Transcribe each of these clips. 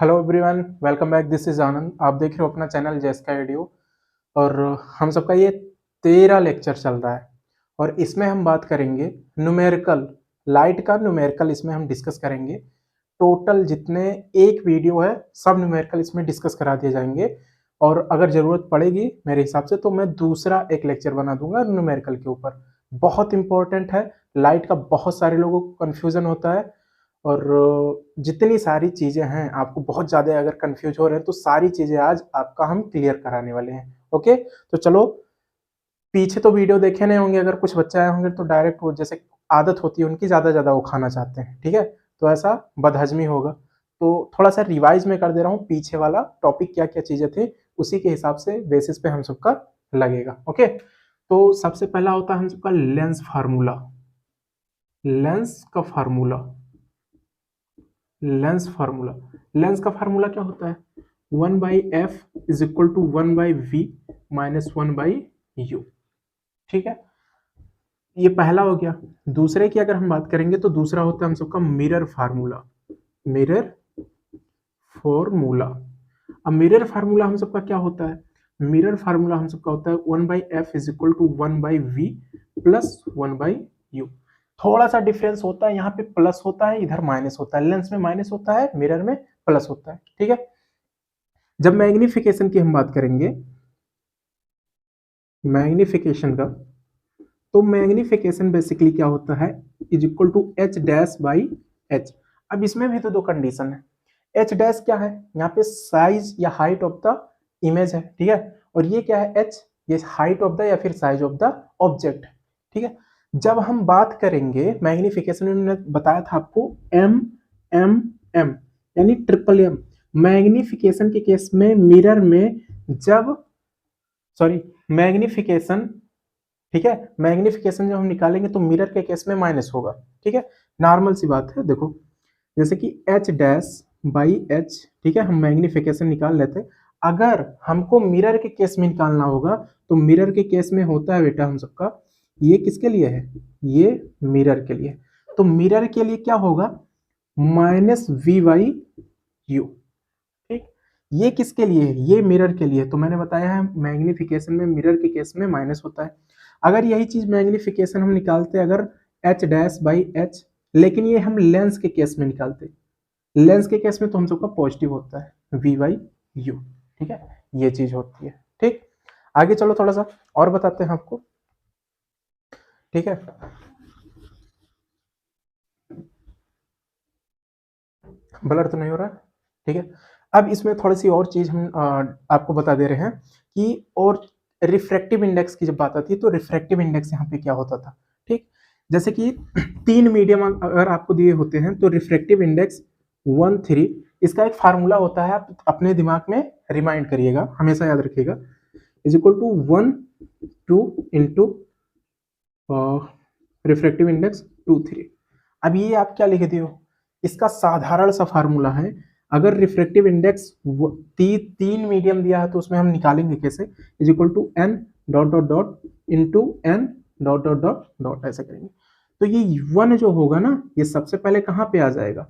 Hello everyone, welcome back. This is Anand. आप देख रहे हो अपना चैनल जेस्का एडियो। और हम सबका ये 13 लेक्चर चल रहा है और इसमें हम बात करेंगे न्यूमेरिकल, लाइट का न्यूमेरिकल इसमें हम डिस्कस करेंगे। टोटल जितने एक वीडियो है सब न्यूमेरिकल इसमें डिस्कस करा दिए जाएंगे और अगर ज़रूरत पड़ेगी मेरे हिसाब से तो मैं दूसरा एक लेक्चर बना दूंगा न्यूमेरिकल के ऊपर। बहुत इंपॉर्टेंट है। लाइट का बहुत सारे लोगों को कन्फ्यूज़न होता है और जितनी सारी चीज़ें हैं आपको बहुत ज़्यादा अगर कंफ्यूज हो रहे हैं तो सारी चीज़ें आज आपका हम क्लियर कराने वाले हैं। ओके, तो चलो, पीछे तो वीडियो देखे नहीं होंगे, अगर कुछ बच्चे आए होंगे तो डायरेक्ट वो जैसे आदत होती है उनकी ज़्यादा वो खाना चाहते हैं, ठीक है, तो ऐसा बदहजमी होगा। तो थोड़ा सा रिवाइज में कर दे रहा हूँ, पीछे वाला टॉपिक क्या क्या चीज़ें थी उसी के हिसाब से बेसिस पे हम सबका लगेगा। ओके, तो सबसे पहला होता है हम सबका लेंस फार्मूला। लेंस का फार्मूला, लेंस फार्मूला, लेंस का फार्मूला क्या होता है? 1/f is equal to 1/v minus 1/u। ठीक है, ये पहला हो गया। दूसरे की अगर हम बात करेंगे तो दूसरा होता है हम सबका मिरर फार्मूला। Mirror formula. अब मिरर फार्मूला हम सबका क्या होता है? मिरर फार्मूला हम सबका होता है 1/f is equal to 1/v plus 1/u। थोड़ा सा डिफरेंस होता है, यहाँ पे प्लस होता है, इधर माइनस होता है। लेंस में माइनस होता है, मिरर में प्लस होता है। ठीक है, जब मैग्निफिकेशन की हम बात करेंगे, मैग्निफिकेशन का, तो मैग्निफिकेशन बेसिकली क्या होता है? Is equal to h dash by h। अब इसमें भी तो दो कंडीशन है। h डैश क्या है? यहाँ पे साइज या हाइट ऑफ द इमेज है, ठीक है, और ये क्या है? h, ये हाइट ऑफ द या फिर साइज ऑफ द ऑब्जेक्ट। ठीक है, जब हम बात करेंगे मैग्निफिकेशन में, मैंने बताया था आपको m यानी ट्रिपल m। मैग्निफिकेशन के केस में मिरर में जब, सॉरी, मैग्निफिकेशन, ठीक है, मैग्निफिकेशन जब हम निकालेंगे तो मिरर के केस में माइनस होगा। ठीक है, नॉर्मल सी बात है। देखो जैसे कि h डैश बाई h, ठीक है, हम मैग्निफिकेशन निकाल लेते। अगर हमको मिरर के केस में निकालना होगा तो मिरर के केस में होता है बेटा हम सबका, ये किसके लिए है? ये मिरर के लिए। तो मिरर के लिए क्या होगा? Minus v/u। ठीक, ये किसके लिए है? ये मिरर के लिए। तो मैंने बताया है मैग्निफिकेशन में मिरर के केस में माइनस होता है। अगर यही चीज मैग्निफिकेशन हम निकालते अगर h डैश बाई h, लेकिन ये हम लेंस के केस में निकालते, लेंस के केस में तो हम सबका पॉजिटिव होता है v/u। ठीक है, ये चीज होती है। ठीक, आगे चलो थोड़ा सा और बताते हैं आपको। ठीक है, ब्लर तो नहीं हो रहा? ठीक है, अब इसमें थोड़ी सी और चीज हम आपको बता दे रहे हैं कि, और रिफ्रैक्टिव इंडेक्स की जब बात आती है तो रिफ्रैक्टिव इंडेक्स यहाँ पे क्या होता था। ठीक, जैसे कि 3 मीडियम अगर आपको दिए होते हैं तो रिफ्रैक्टिव इंडेक्स 1/3, इसका एक फार्मूला होता है, आप अपने दिमाग में रिमाइंड करिएगा, हमेशा याद रखिएगा, is equal to 1/2 into refractive index 2/3। अब ये आप क्या लिख दियो? इसका साधारण सा फार्मूला है। अगर रिफ्रैक्टिव इंडेक्स 3 मीडियम दिया है तो उसमें हम निकालेंगे कैसे? Is equal to n dot dot dot into n dot dot dot dot, ऐसा करेंगे। तो ये 1 जो होगा ना, ये सबसे पहले कहाँ पे आ जाएगा?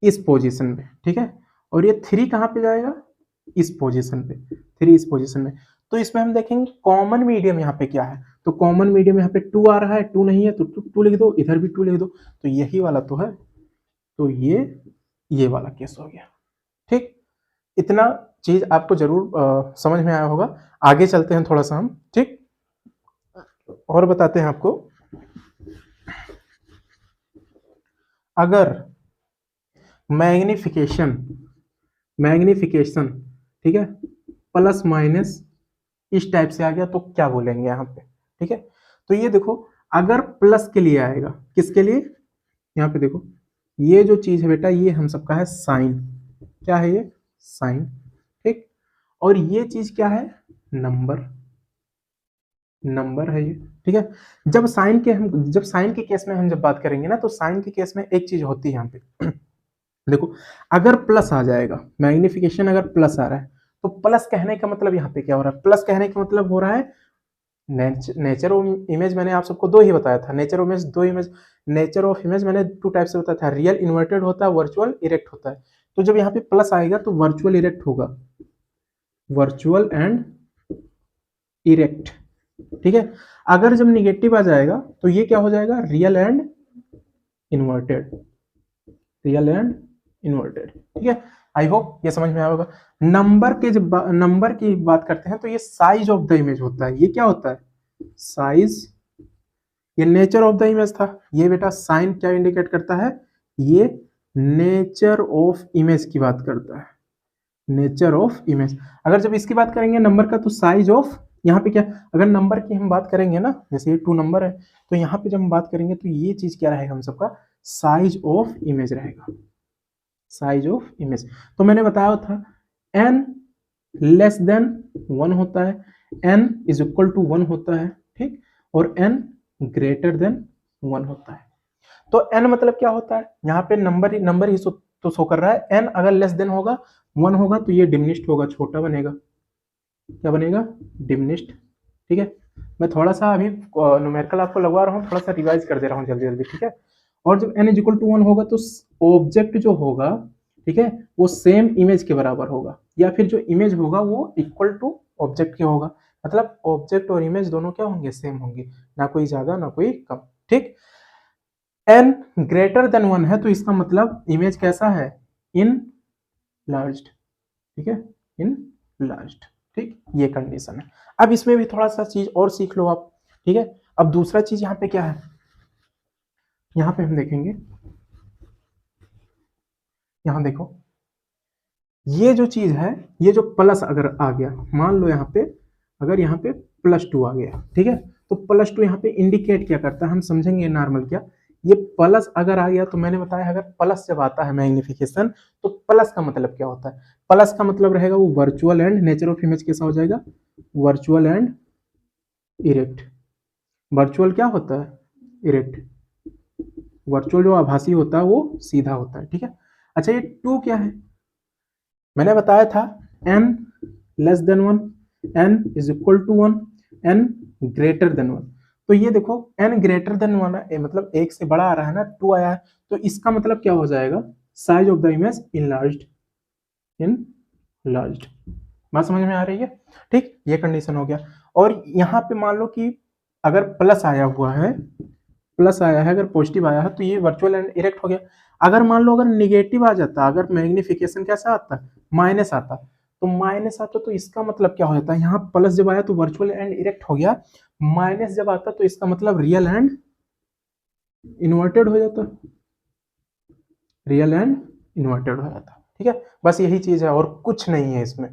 इस पोजीशन में। ठीक है, और ये 3 कहाँ पे जाएगा? इस पोजीशन पे। 3 इस पोजीशन में। तो इसमें हम देखेंगे कॉमन मीडियम यहाँ पे क्या है, तो कॉमन मीडियम यहाँ पे 2 आ रहा है, 2 नहीं है तो 2 लिख दो, इधर भी 2 लिख दो, तो यही वाला तो है। तो ये वाला केस हो गया। ठीक, इतना चीज आपको जरूर समझ में आया होगा। आगे चलते हैं थोड़ा सा हम। ठीक, और बताते हैं आपको, अगर मैग्निफिकेशन, मैग्निफिकेशन, ठीक है, प्लस माइनस इस टाइप से आ गया तो क्या बोलेंगे यहाँ पे? ठीक है, तो ये देखो, अगर प्लस के लिए आएगा, किसके लिए? यहाँ पे देखो, ये जो चीज है बेटा ये हम सबका है साइन। क्या है ये? साइन। ठीक, और ये चीज क्या है? नंबर। नंबर है ये। ठीक है, जब साइन के केस में हम जब बात करेंगे ना, तो साइन के केस में एक चीज होती है यहाँ पे देखो, अगर प्लस आ जाएगा, मैग्निफिकेशन अगर प्लस आ रहा है, तो प्लस कहने का मतलब यहाँ पे क्या हो रहा है? प्लस कहने का मतलब हो रहा है नेचर ऑफ इमेज। मैंने आप सबको दो ही बताया था, नेचर ऑफ इमेज, दो इमेज, नेचर ऑफ इमेज मैंने 2 टाइप से बताया था, रियल इन्वर्टेड होता है, वर्चुअल इरेक्ट होता है। तो जब यहाँ पे प्लस आएगा तो वर्चुअल इरेक्ट होगा, वर्चुअल एंड इरेक्ट, ठीक है। अगर जब निगेटिव आ जाएगा तो ये क्या हो जाएगा, real and inverted, real and inverted, ठीक है। आई होप ये समझ में आया होगा। नंबर के जब नंबर की बात करते हैं तो ये साइज ऑफ द इमेज होता है, ये क्या होता है, साइज। ये नेचर ऑफ द इमेज था, ये बेटा साइन क्या इंडिकेट करता है, ये नेचर ऑफ इमेज की बात करता है, नेचर ऑफ इमेज। अगर जब इसकी बात करेंगे नंबर का तो साइज ऑफ, यहाँ पे क्या, अगर नंबर की हम बात करेंगे ना, जैसे ये 2 नंबर है तो यहाँ पे जब हम बात करेंगे तो ये चीज क्या रहेगा हम सबका, साइज ऑफ इमेज रहेगा, साइज ऑफ इमेज। तो मैंने बताया था n लेस देन 1 होता है, n इज इक्वल टू 1 होता है, ठीक, और n ग्रेटर देन 1 होता है। तो n मतलब क्या होता है, यहाँ पे नंबर ही तो शो कर रहा है, n अगर लेस देन होगा 1 होगा तो ये डिमिनिश्ड होगा, छोटा बनेगा, क्या बनेगा, डिमिनिश्ड, ठीक है। मैं थोड़ा सा अभी न्यूमेरिकल आपको लगवा रहा हूँ, थोड़ा सा रिवाइज कर दे रहा हूँ जल्दी जल्दी, ठीक है। और जब n इक्वल टू 1 होगा तो ऑब्जेक्ट जो होगा, ठीक है, वो सेम इमेज के बराबर होगा, या फिर जो इमेज होगा वो इक्वल टू ऑब्जेक्ट के होगा, मतलब ऑब्जेक्ट और इमेज दोनों क्या होंगे, सेम होंगे, ना कोई ज्यादा ना कोई कम, ठीक। n ग्रेटर देन 1 है तो इसका मतलब इमेज कैसा है, इन लार्ज्ड, ठीक है, इन लार्ज्ड, ठीक, ये कंडीशन है। अब इसमें भी थोड़ा सा चीज और सीख लो आप, ठीक है। अब दूसरा चीज यहाँ पे क्या है, यहाँ पे हम देखेंगे, यहाँ देखो, ये जो चीज है, ये जो प्लस अगर आ गया, मान लो यहाँ पे अगर यहाँ पे +2 आ गया, ठीक है, तो +2 यहाँ पे इंडिकेट क्या करता है, हम समझेंगे नॉर्मल क्या, ये प्लस अगर आ गया तो मैंने बताया अगर प्लस जब आता है मैग्निफिकेशन तो प्लस का मतलब क्या होता है, प्लस का मतलब रहेगा वो virtual and, nature of image कैसा हो जाएगा, वर्चुअल एंड इरेक्ट। वर्चुअल क्या होता है, इरेक्ट। वर्चुअल जो आभासी होता है वो सीधा होता है, ठीक है। अच्छा ये 2 क्या है, मैंने बताया था n less than 1, n is equal to 1, n greater than 1। तो ये देखो n ग्रेटर देन 1 है, मतलब 1 से बड़ा आ रहा है ना, 2 आया है, तो इसका मतलब क्या हो जाएगा, size of the image enlarged, enlarged. बात समझ में आ रही है, ठीक, ये कंडीशन हो गया। और यहाँ पे मान लो कि अगर प्लस आया हुआ है, प्लस आया है, अगर पॉजिटिव आया है तो ये वर्चुअल एंड इरेक्ट हो गया। अगर मान लो अगर निगेटिव आ जाता, अगर मैग्निफिकेशन कैसा आता, माइनस आता, तो माइनस आता तो इसका मतलब क्या हो जाता है, यहाँ प्लस जब आया तो वर्चुअल एंड इरेक्ट हो गया, माइनस जब आता तो इसका मतलब रियल एंड इन्वर्टेड हो जाता, रियल एंड इन्वर्टेड हो जाता, ठीक है। बस यही चीज है और कुछ नहीं है इसमें।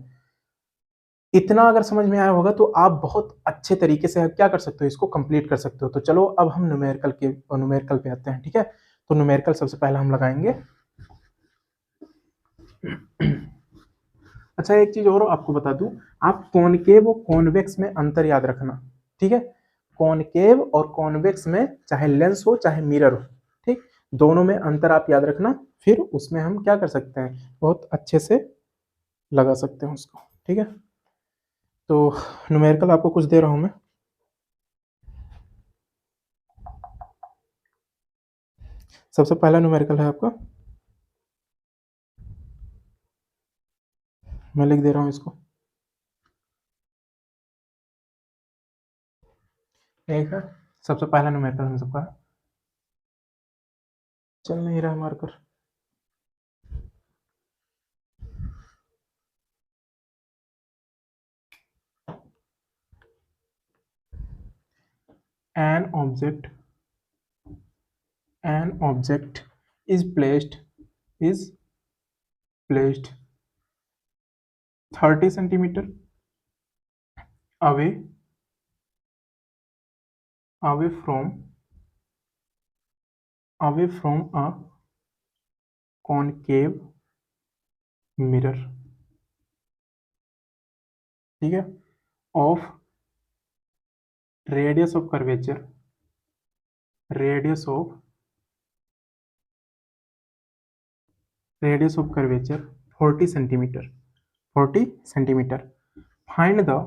इतना अगर समझ में आया होगा तो आप बहुत अच्छे तरीके से क्या कर सकते हो, इसको कंप्लीट कर सकते हो। तो चलो अब हम न्यूमेरिकल पे आते हैं, ठीक है। तो न्यूमेरिकल सबसे पहले हम लगाएंगे। अच्छा एक चीज और आपको बता दूं, आप कॉनकेव और कॉन्वेक्स में अंतर याद रखना, ठीक है। कॉनकेव और कॉन्वेक्स में चाहे लेंस हो चाहे मिरर हो, ठीक, दोनों में अंतर आप याद रखना, फिर उसमें हम क्या कर सकते हैं, बहुत अच्छे से लगा सकते हैं उसको, ठीक है। तो न्यूमेरिकल आपको कुछ दे रहा हूं मैं। सबसे पहला न्यूमेरिकल है आपका, मैं लिख दे रहा हूं इसको, एक है सबसे पहला न्यूमेरिकल हम सबका, चल नहीं रहा marker, an object an object is placed 30 centimeter away away from a concave mirror, ठीक है, of radius of curvature, radius of radius of curvature 40 centimeter, 40 centimeter. find the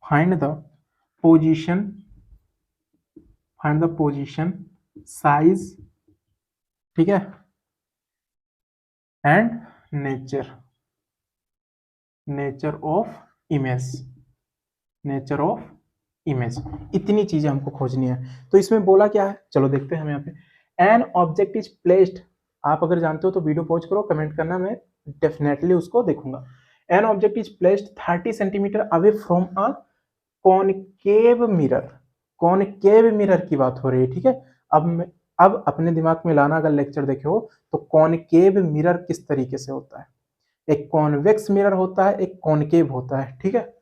find the position find the position size, ठीक है, and nature of image, nature of image, इतनी चीजें हमको खोजनी है। तो इसमें बोला क्या है, चलो देखते हैं हम यहाँ पे। एन ऑब्जेक्ट इज प्लेस्ड, आप अगर जानते हो तो वीडियो पॉज करो, कमेंट करना, मैं डेफिनेटली उसको देखूंगा। An object is placed 30 centimetre away from a concave mirror, concave mirror की बात हो रही है, ठीक है। अब अपने दिमाग में लाना, अगर लेक्चर देखे हो तो कॉनकेव मिरर किस तरीके से होता है, एक कॉन्वेक्स मिरर होता है, एक कॉनकेव होता है, ठीक है।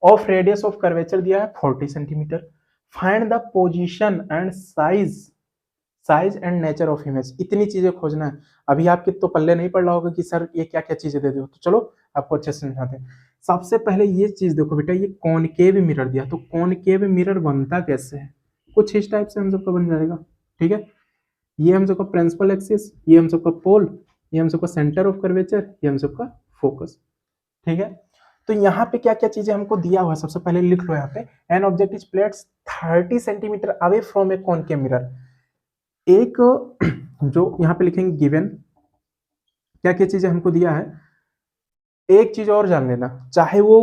ऑफ रेडियस ऑफ कर्वेचर दिया है 40 centimetre. Find the position and size and nature of image, इतनी चीजें खोजना है। अभी आपके तो पल्ले नहीं पड़ रहा होगा कि सर ये क्या क्या चीजें दे दो, तो चलो आपको अच्छे से समझाते हैं। सबसे पहले ये चीज देखो बेटा, ये कॉनकेव मिरर दिया, तो कॉनकेव मिरर बनता कैसे है, कुछ इस टाइप से हम सबका बन जाएगा, ठीक है। ये हम सबका प्रिंसिपल एक्सिस, ये हम सबका पोल, ये हम सबका सेंटर ऑफ कर्वेचर, ये हम सबका फोकस, ठीक है। तो यहाँ पे क्या क्या चीजें हमको दिया हुआ है, सबसे पहले लिख लो यहाँ पे, an object is placed 30 centimetre away from A concave mirror. एक जो यहाँ पे लिखेंगे गिवन, क्या क्या चीजें हमको दिया है। एक चीज और जान लेना, चाहे वो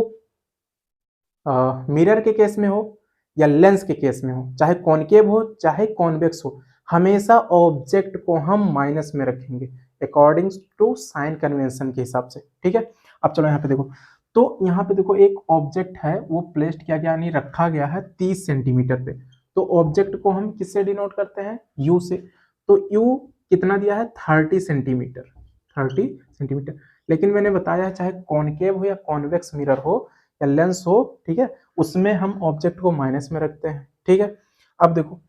मिरर के केस में हो या लेंस के केस में हो, चाहे कॉनकेव हो चाहे कॉन्वेक्स हो, हमेशा ऑब्जेक्ट को हम माइनस में रखेंगे अकॉर्डिंग टू साइन कन्वेंशन के हिसाब से, ठीक है। अब चलो यहाँ पे देखो, तो यहाँ पे देखो एक ऑब्जेक्ट है, वो प्लेस्ड किया गया, यानी रखा गया है 30 सेंटीमीटर पे। तो ऑब्जेक्ट को हम किससे डिनोट करते हैं, यू से। तो यू कितना दिया है, 30 सेंटीमीटर, 30 सेंटीमीटर। लेकिन मैंने बताया चाहे कॉनकेव हो या कॉन्वेक्स मिरर हो या लेंस हो, ठीक है, उसमें हम ऑब्जेक्ट को माइनस में रखते हैं, ठीक है। अब देखो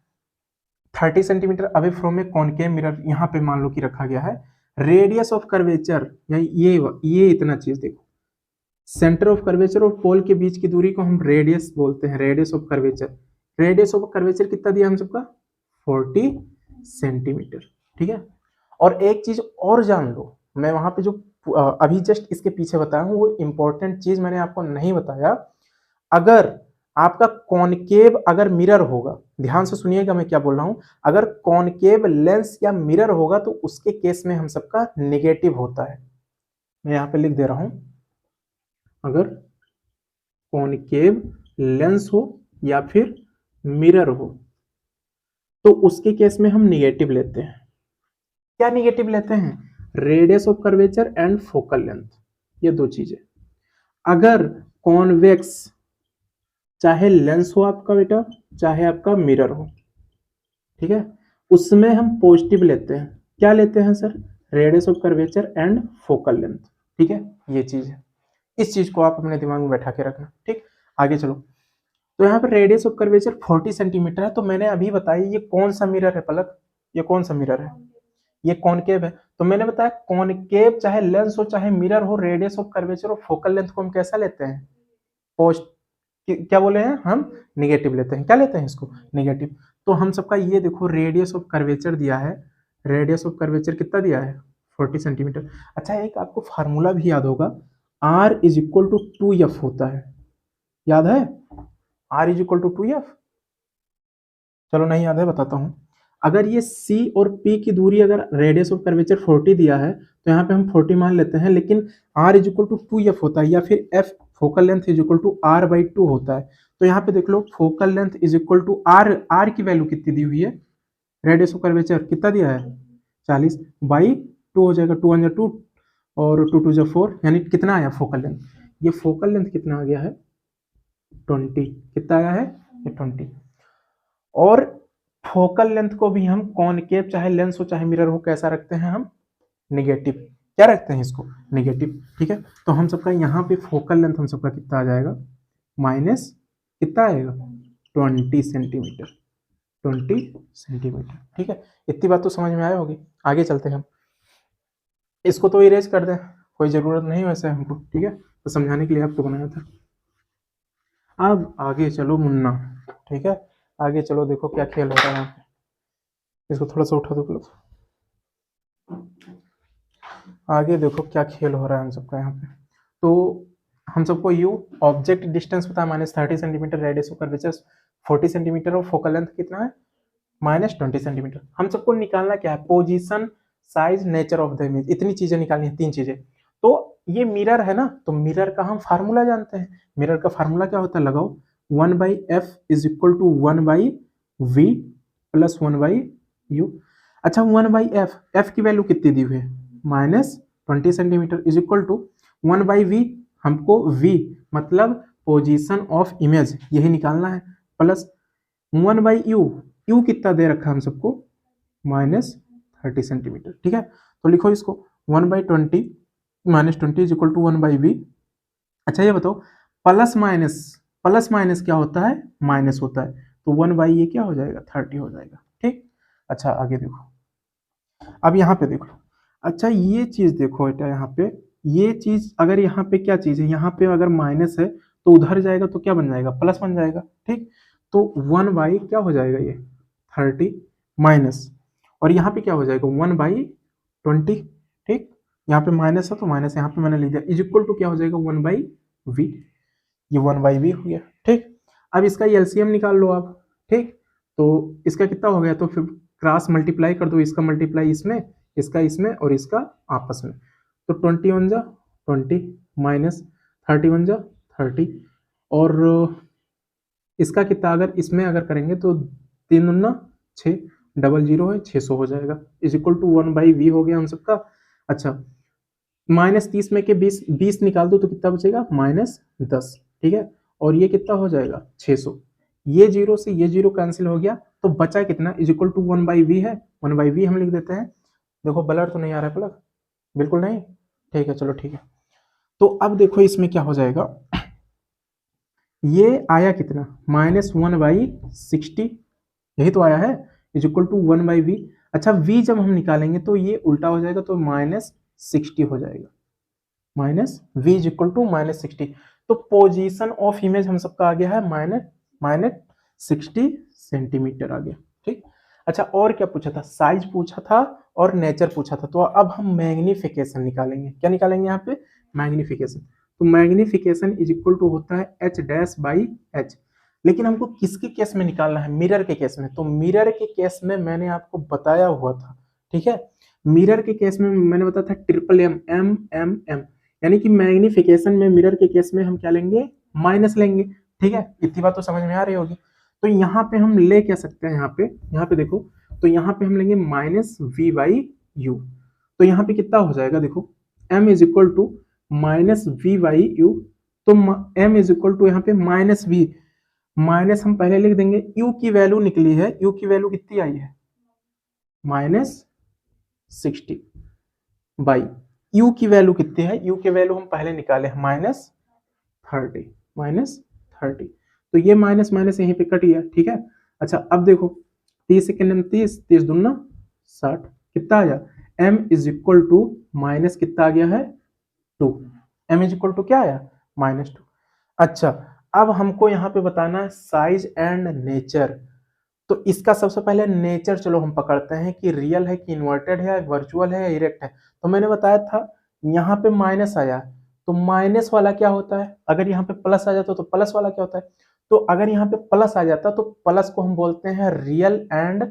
30 centimetre away from A concave mirror, यहाँ पे मान लो कि रखा गया है। रेडियस ऑफ कर्वेचर, ये इतना चीज देखो, सेंटर ऑफ कर्वेचर और पोल के बीच की दूरी को हम रेडियस बोलते हैं, radius of curvature. Radius of curvature कितना दिया हम सबका, 40 सेंटीमीटर, ठीक है। और एक चीज और जान लो, मैं वहां पे जो अभी जस्ट इसके पीछे बताया हूँ, वो इंपॉर्टेंट चीज मैंने आपको नहीं बताया। अगर आपका कॉनकेव अगर मिरर होगा, ध्यान से सुनिएगा मैं क्या बोल रहा हूं, अगर कॉनकेव लेंस या मिरर होगा तो उसके केस में हम सबका नेगेटिव होता है। मैं यहां पे लिख दे रहा हूं, अगर कॉनकेव लेंस हो या फिर मिरर हो तो उसके केस में हम निगेटिव लेते हैं। क्या निगेटिव लेते हैं, radius of curvature and focal length, ये दो चीजें। अगर कॉन्वेक्स, चाहे लेंस हो आपका बेटा चाहे आपका मिरर हो, ठीक है, उसमें हम पॉजिटिव लेते हैं। क्या लेते हैं sir, radius of curvature and focal length, ठीक है, ये चीज है। इस चीज को आप अपने दिमाग में बैठा के रखना, ठीक। आगे चलो, तो यहाँ पर रेडियस ऑफ कर्वेचर 40 सेंटीमीटर है। तो मैंने अभी बताया ये कौन सा मिरर है पलक, ये कौन सा मिरर है, ये कॉनकेव है। तो मैंने बताया कॉनकेव चाहे लेंस हो चाहे मिरर हो, रेडियस ऑफ कर्वेचर और फोकल लेंथ को हम कैसा लेते हैं, पोस्ट, क्या बोले हैं हम, निगेटिव लेते हैं। क्या लेते हैं इसको, निगेटिव। तो हम सबका ये देखो रेडियस ऑफ कर्वेचर दिया है, रेडियस ऑफ कर्वेचर कितना दिया है, 40 सेंटीमीटर। अच्छा, एक आपको फार्मूला भी याद होगा, are is equal to 2f होता है, याद है, are is equal to 2f। चलो नहीं याद है बताता हूं। अगर ये C और P की दूरी, अगर रेडियस ऑफ कर्वेचर 40 दिया है तो यहाँ पे हम 40 मान लेते हैं, लेकिन R is equal to 2f होता है, या फिर F focal length is equal to R/2 होता है। तो यहाँ पे देख लो focal length is equal to R की वैल्यू कितनी दी हुई है, रेडियस ऑफ कर्वेचर कितना दिया है 40 बाई 2 हो जाएगा, 2 1 2 और 2 2 4, यानी कितना आया फोकल लेंथ, ये फोकल लेंथ कितना आ गया है 20, कितना आया है ये 20। और फोकल लेंथ को भी हम कॉनकेव चाहे लेंस हो चाहे मिरर हो कैसा रखते हैं हम, निगेटिव। क्या रखते हैं इसको, निगेटिव, ठीक है। तो हम सबका यहाँ पे फोकल लेंथ हम सबका कितना आ जाएगा, माइनस कितना आएगा 20 सेंटीमीटर, 20 सेंटीमीटर, ठीक है। इतनी बात तो समझ में आया होगी। आगे चलते हैं हम, इसको तो इरेज कर दें, कोई जरूरत नहीं वैसे हमको, ठीक है, तो समझाने के लिए आपको बनाया था। अब आगे चलो मुन्ना, ठीक है, आगे चलो, देखो क्या खेल हो रहा है यहाँ पे, इसको थोड़ा सा उठा दो प्लीज। आगे देखो क्या खेल हो रहा है हम सबका यहाँ पे। तो हम सबको यू ऑब्जेक्ट डिस्टेंस पता है -30 centimetre, radius of curvature 40 centimetre और फोकल लेंथ कितना है -20 सेंटीमीटर। हम सबको निकालना क्या है, position, size, nature of the image, इतनी चीजें निकालनी है, 3 चीजें। तो ये मिरर है ना, तो मिरर का हम फार्मूला जानते हैं। मिरर का फार्मूला क्या होता है, लगाओ 1/f is equal to 1/v plus 1/u। अच्छा 1/f, f की वैल्यू कितनी दी हुई है, -20 centimetre is equal to 1/v, हमको v मतलब पोजीशन ऑफ इमेज यही निकालना है, प्लस 1/u, u कितना दे रखा है हम सबको, -30 सेंटीमीटर। ठीक है, तो लिखो इसको 1/20 -20 इज इक्वल टू 1/v। अच्छा ये बताओ प्लस माइनस क्या होता है, माइनस होता है, तो 1/, ये क्या हो जाएगा, 30 हो जाएगा। ठीक, अच्छा आगे देखो, अब यहाँ पे देखो, अच्छा ये चीज देखो बेटा, यहाँ पे ये चीज अगर यहाँ पे क्या चीज है, यहाँ पे अगर माइनस है तो उधर जाएगा तो क्या बन जाएगा, प्लस बन जाएगा। ठीक, तो 1/, क्या हो जाएगा ये 30 माइनस, और यहाँ पे क्या हो जाएगा 1/20। ठीक, यहाँ पे माइनस है तो माइनस यहाँ पे मैंने लिख दिया, इज इक्वल टू क्या हो जाएगा 1/v, ये 1/v हो गया। ठीक, अब इसका एलसीएम निकाल लो आप। ठीक, तो इसका कितना हो गया, तो फिर क्रॉस मल्टीप्लाई कर दो, इसका मल्टीप्लाई इसमें, इसका इसमें और इसका आपस में, तो 21 जा 20 माइनस 31 जा 30, और इसका कितना अगर इसमें अगर करेंगे तो 3 दूना 6, डबल जीरो है 600 हो जाएगा, इज इक्वल टू 1/v हो गया हम सबका। अच्छा -30 में के 20 निकाल दो तो कितना बचेगा, -10। ठीक है, और ये कितना हो जाएगा 600, ये जीरो से ये जीरो कैंसिल हो गया, तो बचा कितना, इज इक्वल टू 1/v है, 1/v हम लिख देते हैं। देखो ब्लर तो नहीं आ रहा है पलक, बिल्कुल नहीं, ठीक है चलो ठीक है। तो अब देखो इसमें क्या हो जाएगा, ये आया कितना, -1/60, यही तो आया है, इज इक्वल टू 1/v। अच्छा v जब हम निकालेंगे तो ये उल्टा हो जाएगा, तो -60 हो जाएगा, -v इज इक्वल टू -60। तो पोजीशन ऑफ इमेज हम सबका आ गया है -60 सेंटीमीटर आ गया। ठीक, अच्छा और क्या पूछा था, साइज पूछा था और नेचर पूछा था, तो अब हम मैग्निफिकेशन निकालेंगे। क्या निकालेंगे यहाँ पे, मैग्निफिकेशन। तो मैग्निफिकेशन इज इक्वल टू होता है h'/h, लेकिन हमको किसके केस में निकालना है, मिरर के केस में। तो मिरर के केस में मैंने आपको बताया हुआ था, ठीक है, मिरर के केस में मैंने बताया था MM, यानी कि मैग्निफिकेशन में मिरर के केस में हम क्या लेंगे, माइनस लेंगे। ठीक है, इतनी बात तो समझ में आ रही होगी। तो यहाँ पे हम ले क्या सकते हैं, यहाँ पे देखो, तो यहाँ पे हम लेंगे -v/u, तो यहाँ पे कितना हो जाएगा, देखो m is equal to -v/u, तो m इज इक्वल टू यहाँ पे -v, माइनस हम पहले लिख देंगे, u की वैल्यू निकली है, u की वैल्यू कितनी आई है, -60 बाई u की वैल्यू कितनी है, u की वैल्यू हम पहले निकाले हैं -30, तो ये माइनस माइनस यहीं पे कट गया। ठीक है, अच्छा अब देखो 30 सेकेंड में 30, 30 दूना 60, कितना आया, m is equal to minus कितना आ गया है 2, m इज इक्वल टू क्या आया, -2। अच्छा अब हमको यहाँ पे बताना है साइज एंड नेचर, तो इसका सबसे पहले नेचर चलो हम पकड़ते हैं कि रियल है कि इन्वर्टेड है, वर्चुअल है या इरेक्ट है। तो मैंने बताया था यहाँ पे माइनस आया, तो माइनस वाला क्या होता है, अगर यहाँ पे प्लस आ जाता तो प्लस वाला क्या होता है, तो अगर यहाँ पे प्लस आ जाता तो प्लस को हम बोलते हैं रियल एंड,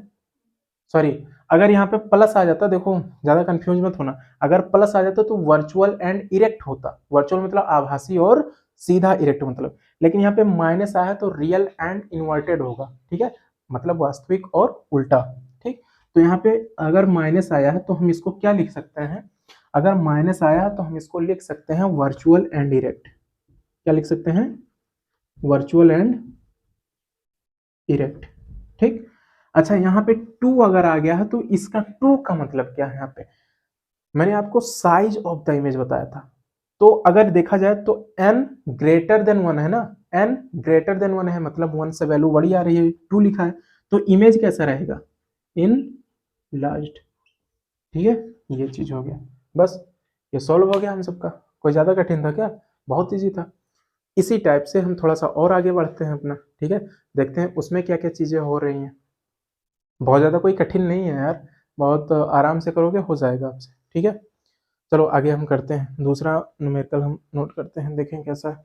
सॉरी अगर यहाँ पे प्लस आ जाता, देखो ज्यादा कंफ्यूज मत होना, अगर प्लस आ जाता तो वर्चुअल एंड इरेक्ट होता, वर्चुअल मतलब आभासी और सीधा इरेक्ट मतलब, लेकिन यहाँ पे माइनस आया तो रियल एंड इन्वर्टेड होगा। ठीक है, मतलब वास्तविक और उल्टा। ठीक, तो यहाँ पे अगर माइनस आया है तो हम इसको क्या लिख सकते हैं, अगर माइनस आया है तो हम इसको लिख सकते हैं वर्चुअल एंड इरेक्ट। क्या लिख सकते हैं, वर्चुअल एंड इरेक्ट। ठीक, अच्छा यहाँ पे 2 अगर आ गया है तो इसका 2 का मतलब क्या है, यहाँ पे मैंने आपको साइज ऑफ द इमेज बताया था, तो अगर देखा जाए तो n ग्रेटर देन 1 है ना, n ग्रेटर देन 1 है, मतलब 1 से वैल्यू बड़ी आ रही है, 2 लिखा है, तो इमेज कैसा रहेगा, इन लार्ज्ड। ठीक है, ये चीज हो गया, बस ये सॉल्व हो गया हम सबका, कोई ज्यादा कठिन था क्या, बहुत इजी था। इसी टाइप से हम थोड़ा सा और आगे बढ़ते हैं अपना। ठीक है, देखते हैं उसमें क्या क्या चीजें हो रही हैं, बहुत ज़्यादा कोई कठिन नहीं है यार, बहुत आराम से करोगे हो जाएगा आपसे। ठीक है, चलो आगे हम करते हैं, दूसरा न्यूमेरिकल हम नोट करते हैं, देखें कैसा है।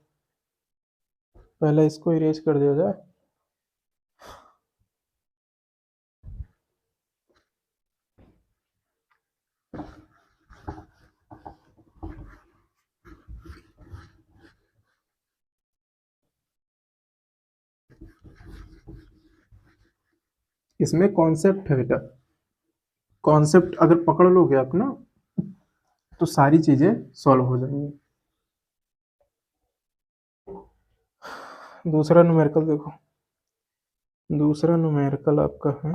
पहले इसको इरेज कर दिया जाए। इसमें कॉन्सेप्ट है बेटा, कॉन्सेप्ट अगर पकड़ लोगे आप ना तो सारी चीजें सॉल्व हो जाएंगी। दूसरा न्यूमेरिकल देखो, दूसरा न्यूमेरिकल आपका है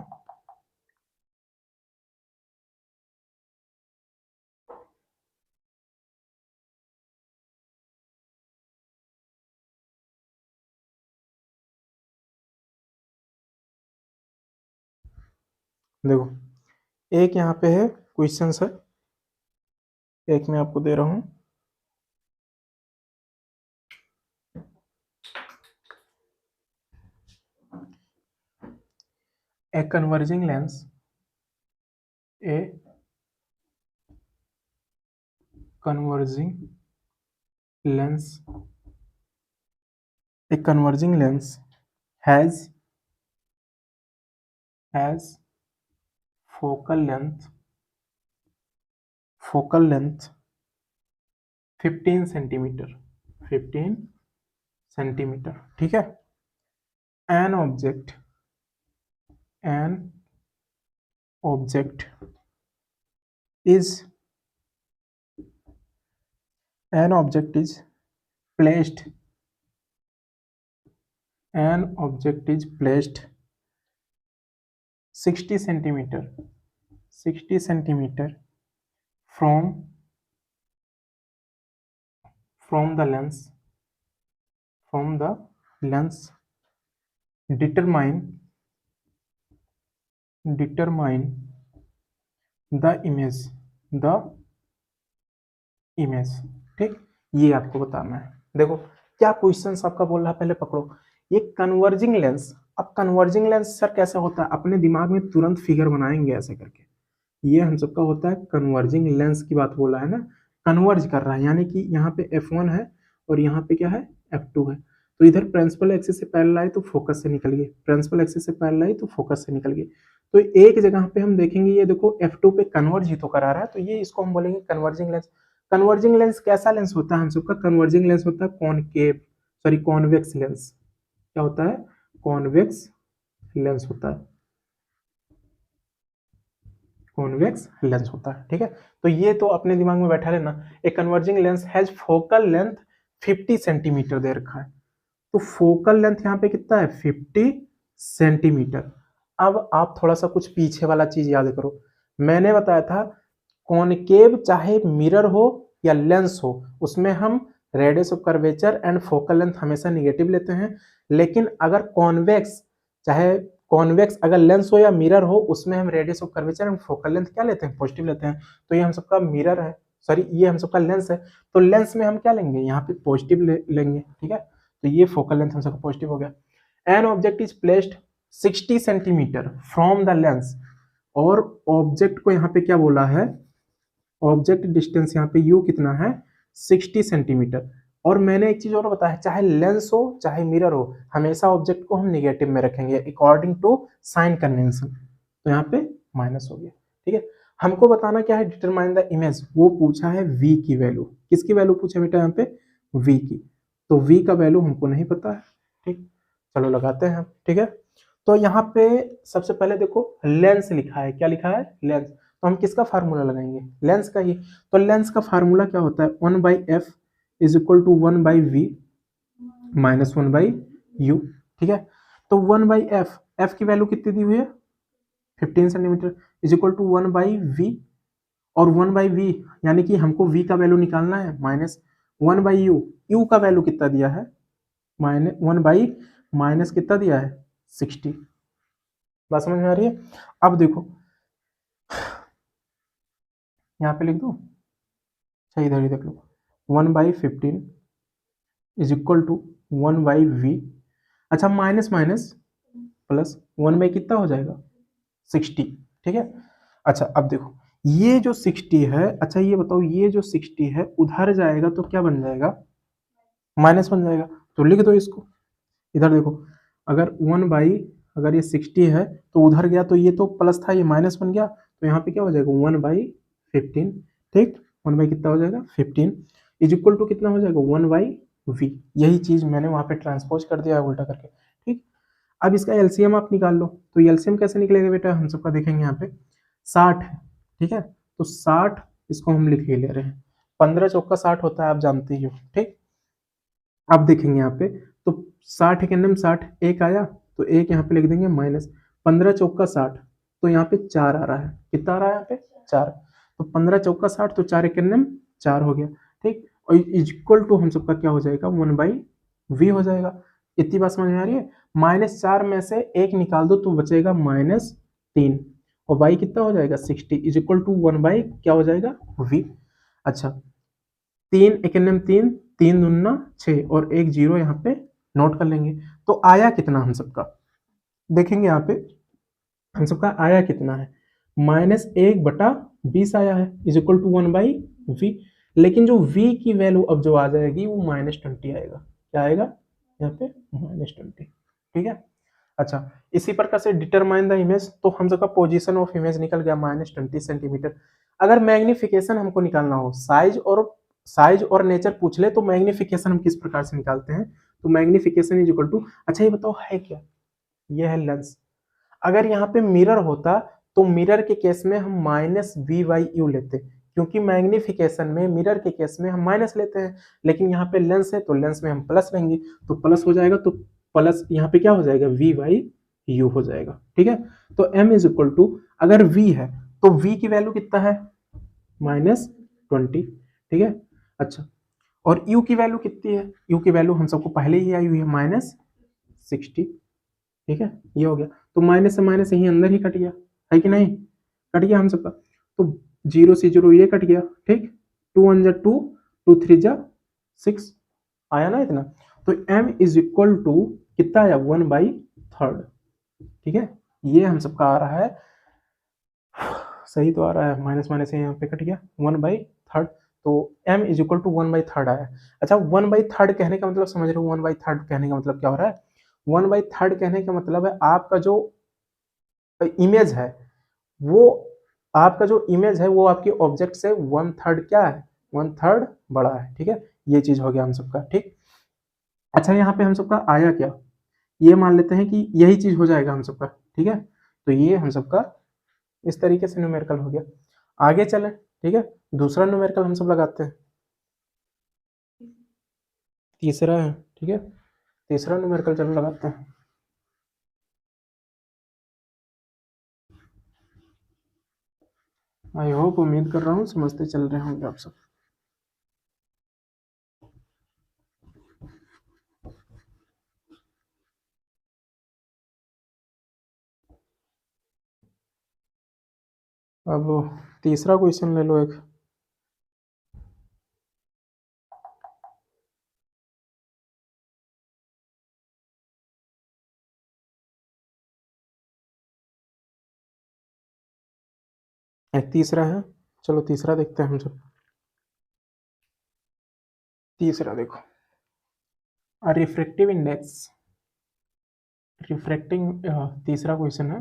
देखो, एक यहाँ पे है क्वेश्चन है, एक मैं आपको दे रहा हूं। A converging lens, A converging lens, a converging lens has focal length 15 centimetre, 15 centimetre, ठीक है। an object is placed 60 centimetre from the lens, determine the image, ठीक। ये आपको बताना है। देखो क्या क्वेश्चन आपका बोल रहा है, पहले पकड़ो। ये कन्वर्जिंग लेंस, अब कन्वर्जिंग लेंस सर कैसे होता है, अपने दिमाग में तुरंत फिगर बनाएंगे ऐसे करके। ये हम सबका होता है कन्वर्जिंग लेंस की बात बोला है ना, कन्वर्ज कर रहा है, यानी कि यहाँ पे f1 है और यहाँ पे क्या है f2 है। तो इधर प्रिंसिपल एक्सिस से पैरेलल आई तो फोकस से निकल गई, प्रिंसिपल एक्सिस से पैरेलल आई तो फोकस से निकल गई। तो एक जगह पे हम देखेंगे, ये देखो f2 पे कन्वर्ज ही तो करा रहा है, तो ये इसको हम बोलेंगे कन्वर्जिंग लेंस। कन्वर्जिंग लेंस कैसा लेंस होता है, हम सबका कन्वर्जिंग लेंस होता है कॉन्वेक्स लेंस। क्या होता है, कॉन्वेक्स लेंस होता है, कॉन्वेक्स लेंस होता है, ठीक है। तो ये तो अपने दिमाग में बैठा लेना। एक converging lens has focal length 50 centimetre दे रखा है, तो फोकल लेंथ यहाँ पे कितना है 50 सेंटीमीटर। अब आप थोड़ा सा कुछ पीछे वाला चीज याद करो, मैंने बताया था कॉनकेव चाहे मिरर हो या लेंस हो, उसमें हम radius of curvature and focal length हमेशा निगेटिव लेते हैं। लेकिन अगर कॉन्वेक्स, चाहे कॉन्वेक्स अगर लेंस हो या मिरर हो, उसमें हम radius of curvature and focal length क्या लेते हैं, पॉजिटिव लेते हैं। तो ये हम सबका मिरर है, सॉरी ये हम सबका लेंस है, तो लेंस में हम क्या लेंगे, यहाँ पे पॉजिटिव लेंगे, ठीक है। तो ये फोकल लेंथ हम सबका पॉजिटिव हो गया। An object is placed 60 centimetre from the lens, और ऑब्जेक्ट को यहाँ पे क्या बोला है, ऑब्जेक्ट डिस्टेंस यहाँ पे u कितना है 60 सेंटीमीटर। और मैंने एक चीज और बताया, चाहे लेंस हो चाहे मिरर हो, हमेशा ऑब्जेक्ट को हम निगेटिव में रखेंगे अकॉर्डिंग टू साइन कन्वेंशन। तो यहाँ पे माइनस हो गया, ठीक है। हमको बताना क्या है, डिटरमाइन द इमेज, वो पूछा है v की वैल्यू। किसकी वैल्यू पूछा बेटा, यहाँ पे v की। तो v का वैल्यू हमको नहीं पता है, ठीक, चलो लगाते हैं, ठीक है। तो यहाँ पे सबसे पहले देखो लेंस लिखा है, क्या लिखा है, लेंस। तो हम किसका फार्मूला लगाएंगे, लेंस का ही। तो लेंस का फार्मूला क्या होता है, 1/f is equal to 1/v minus 1/u, ठीक है। तो 1/f, f की वैल्यू कितनी दी हुई है 15 centimetre, is equal to 1/v, और 1/v यानी कि हमको v का वैल्यू निकालना है, माइनस 1/u, u का वैल्यू कितना दिया है, माइनस कितना दिया है 60। बात समझ में आ रही है। अब देखो यहाँ पे लिख दो, अच्छा इधर ही देख लो, 1/15 इज इक्वल टू 1/v, अच्छा माइनस माइनस प्लस 1 कितना हो जाएगा 60, ठीक है। अच्छा अब देखो ये जो 60 है, अच्छा ये बताओ ये जो 60 है उधर जाएगा तो क्या बन जाएगा, माइनस बन जाएगा। तो लिख दो इसको, इधर देखो अगर अगर ये 60 है तो उधर गया तो ये तो प्लस था, ये माइनस बन गया, तो यहाँ पे क्या हो जाएगा 1/15, ठीक, 1 कितना हो जाएगा 15 इज इक्वल टू कितना हो जाएगा 1/v। यही चीज मैंने वहां पे ट्रांसपोज कर दिया है उल्टा करके, ठीक। अब इसका एलसीएम आप निकाल लो, तो एलसीएम कैसे निकलेगा बेटा, हम सबका देखेंगे यहाँ पे 60 है, ठीक है, तो 60 इसको हम लिख ले रहे हैं, 15 चौका 60 होता है, आप जानते ही हो, ठीक। अब देखेंगे यहाँ पे, तो 60 के अंदर 60 एक आया, तो एक यहाँ पे लिख देंगे माइनस 15 चौका 60, तो यहाँ पे 4 आ रहा है, कितना आ रहा है यहाँ पे 4, तो 15 चौका 60, तो 4 एक अंदर 4 हो गया, ठीक। और इक्वल टू हम सबका क्या हो जाएगा 1/v हो जाएगा। इतनी बात समझ में आ रही है। -4 में से एक निकाल दो तो बचेगा -3, और y कितना हो जाएगा 60 इज इक्वल टू 1 क्या हो जाएगा v। अच्छा, 3 एक एन 3, 3 दूना 6 और एक जीरो यहाँ पे नोट कर लेंगे। तो आया कितना हम सबका, देखेंगे यहाँ पे हम सबका आया कितना है, -1/20 आया है इज इक्वल टू 1/v। लेकिन जो v की वैल्यू अब जो आ जाएगी वो -20 आएगा, क्या आएगा यहाँ पे -20, ठीक है। अच्छा, इसी प्रकार से डिटरमाइन द इमेज, तो हम सबका पोजीशन ऑफ इमेज निकल गया -20 सेंटीमीटर। अगर मैग्निफिकेशन हमको निकालना हो, साइज और नेचर पूछ ले, तो मैग्निफिकेशन हम किस प्रकार से निकालते हैं, तो मैग्निफिकेशन इज इक्वल टू, अच्छा ये बताओ है क्या, ये है लेंस। अगर यहाँ पे मिरर होता तो मिरर के केस में हम -v/u लेते, क्योंकि मैग्निफिकेशन में मिरर के केस में हम माइनस लेते हैं, लेकिन यहाँ पे लेंस है तो लेंस में हम प्लस लेंगे, तो प्लस हो जाएगा, तो प्लस यहाँ पे क्या हो जाएगा v/u हो जाएगा, ठीक है। तो m इज इक्वल टू, अगर v है तो v की वैल्यू कितना है -20, ठीक है। अच्छा, और u की वैल्यू कितनी है, u की वैल्यू हम सबको पहले ही आई हुई है -60, ठीक है, ये हो गया। तो माइनस से माइनस यही अंदर ही कट गया, है कि नहीं, कट गया हम सबका, तो 0 से 0 ये कट गया, ठीक, 2 1 जा 2, 2 3 जा 6 आया ना इतना। तो m इज इक्वल टू कितना आया 1/3, ठीक है, ये हम सबका आ रहा है, सही तो आ रहा है, माइनस माइनस यहाँ पे कट गया 1/3, तो m इज इक्वल टू 1/3 आया। अच्छा, 1/3 कहने का मतलब समझ रहे हो, 1/3 कहने का मतलब क्या हो रहा है, 1/3 कहने का मतलब है आपका जो इमेज है वो, आपका जो इमेज है वो आपके ऑब्जेक्ट से 1/3 क्या है, 1/3 बड़ा है, ठीक है, ये चीज हो गया हम सबका, ठीक। अच्छा, यहाँ पे हम सबका आया क्या, ये मान लेते हैं कि यही चीज हो जाएगा हम सबका, ठीक है। तो ये हम सबका इस तरीके से न्यूमेरिकल हो गया। आगे चलें, ठीक है, दूसरा न्यूमेरिकल हम सब लगाते हैं, तीसरा है, ठीक है, तीसरा न्यूमेरिकल चलो लगाते हैं। आई होप, उम्मीद कर रहा हूँ समझते चल रहे होंगे आप सब। अब तीसरा क्वेश्चन ले लो एक, तीसरा है, चलो तीसरा देखते हैं हम सब। तीसरा देखो, रिफ्रैक्टिव इंडेक्स, रिफ्रैक्टिंग, तीसरा क्वेश्चन है,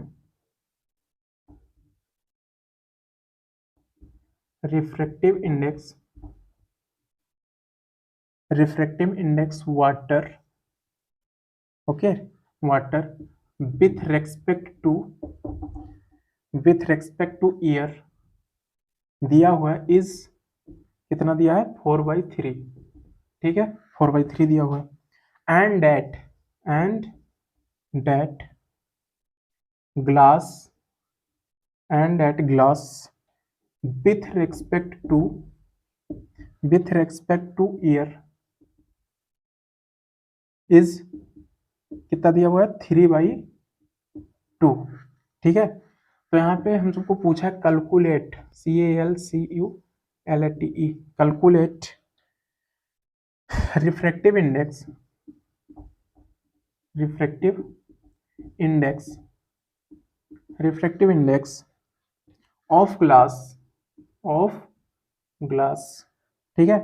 refractive index, refractive index water, okay, water with respect to year दिया हुआ है, इज कितना दिया है 4/3, ठीक है, 4/3 दिया हुआ है, and that glass with respect to year is कितना दिया हुआ है 3/2, ठीक है। तो यहाँ पे हम सबको पूछा है calculate, CALCULATE, calculate refractive index, refractive index, refractive index of glass, ठीक है,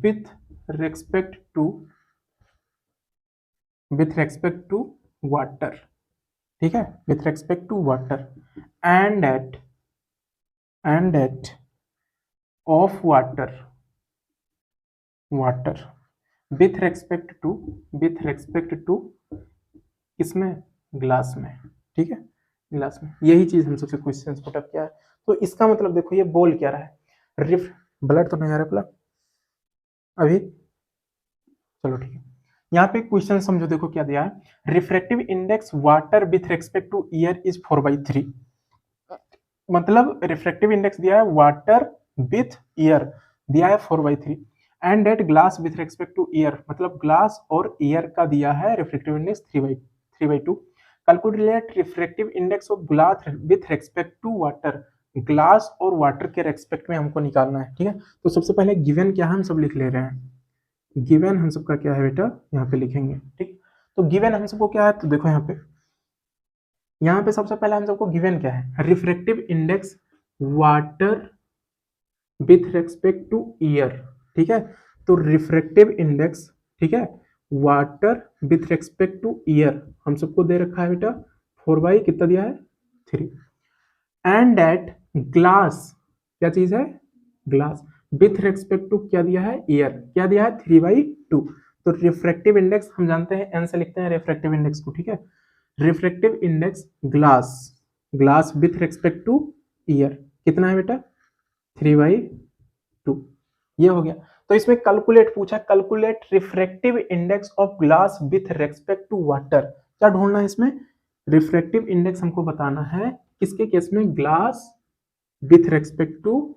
विथ रेस्पेक्ट टू वाटर, ठीक है, with respect to water, and at of water with respect to, इसमें ग्लास में, ठीक है, ग्लास में। यही चीज हम सबसे क्वेश्चन पुटअप किया है। तो इसका मतलब देखो ये बोल क्या रहा है, रिफ ब्लड तो नहीं आ रहा ब्लड अभी, चलो ठीक है। यहाँ पे क्वेश्चन समझो, देखो क्या दिया है, refractive index water with respect to year is 4/3। मतलब रिफ्रैक्टिव इंडेक्स दिया है वाटर विथ ईयर, दिया है 4/3, and that glass with respect to air, मतलब ग्लास और ईयर का दिया है refractive index 3/2। Calculate refractive index of glass with respect to water, glass और वाटर के रेस्पेक्ट में हमको निकालना है, ठीक है। तो सबसे पहले गिवन क्या है हम सब लिख ले रहे हैं, गिवन हम सबका क्या है बेटा, यहाँ पे लिखेंगे, ठीक। तो गिवन हम सबको क्या है, तो देखो यहाँ पे सबसे पहले हम सबको गिवन क्या है, refractive index water with respect to year, ठीक है। तो रिफ्रैक्टिव इंडेक्स, ठीक है, water with respect to year हम सबको दे रखा है बेटा 4 कितना दिया है 3, एंड एट ग्लास, क्या चीज है, ग्लास विथ रेस्पेक्ट टू क्या दिया है, ईयर, क्या दिया है 3/2। तो रिफ्रैक्टिव इंडेक्स हम जानते हैं एन से लिखते हैं रिफ्रैक्टिव इंडेक्स को, ठीक है। Refractive index glass, glass with respect to year कितना है बेटा 3/2, ये हो गया। तो इसमें कैलकुलेट पूछा, calculate refractive index of glass with respect to water, क्या ढूंढना है इसमें, रिफ्रैक्टिव इंडेक्स हमको बताना है किसके केस में, glass with respect to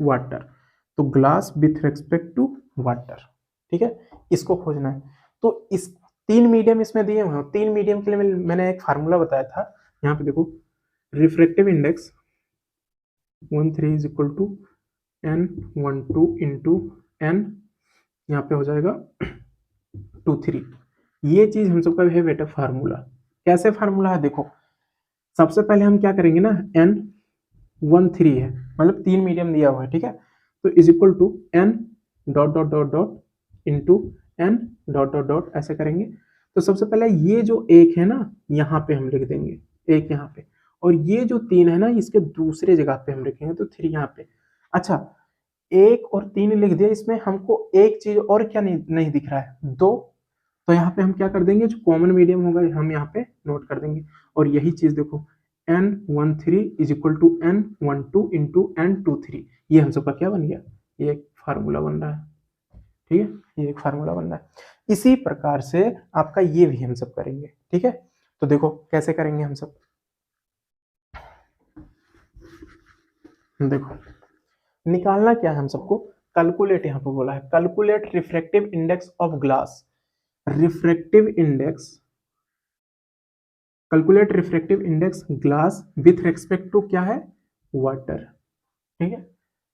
water, तो glass with respect to water, ठीक है, इसको खोजना है। तो इस 3 मीडियम इसमें दिए हुए हैं, 3 मीडियम के लिए मैंने एक फार्मूला बताया था, यहाँ पे देखो refractive index 13 is equal to n12 into n, यहाँ पे हो जाएगा 23। ये चीज हम सबका है बेटा फार्मूला, कैसे फार्मूला है देखो, सबसे पहले हम क्या करेंगे ना, n13 है, मतलब 3 मीडियम दिया हुआ है, ठीक है। तो is equal to n dot dot dot dot into n dot dot dot ऐसे करेंगे। तो सबसे पहले ये जो एक है ना यहाँ पे हम लिख देंगे, एक यहाँ पे, और ये जो 3 है ना इसके दूसरे जगह पे हम लिखेंगे, तो 3 यहाँ पे। अच्छा 1 और 3 लिख दिया, इसमें हमको एक चीज और क्या नहीं दिख रहा है, 2, तो यहाँ पे हम क्या कर देंगे, जो कॉमन मीडियम होगा हम यहाँ पे नोट कर देंगे। और यही चीज देखो n13 is equal to n12 into n23, ये हम सबका क्या बन गया, ये एक फार्मूला बन रहा है, ठीक है, ये एक फार्मूला बन रहा है। इसी प्रकार से आपका ये भी हम सब करेंगे, ठीक है। तो देखो कैसे करेंगे हम सब, देखो निकालना क्या है हम सबको, कैलकुलेट, यहाँ पे बोला है calculate refractive index of glass, refractive index, calculate refractive index glass with respect to क्या है, वाटर, ठीक है।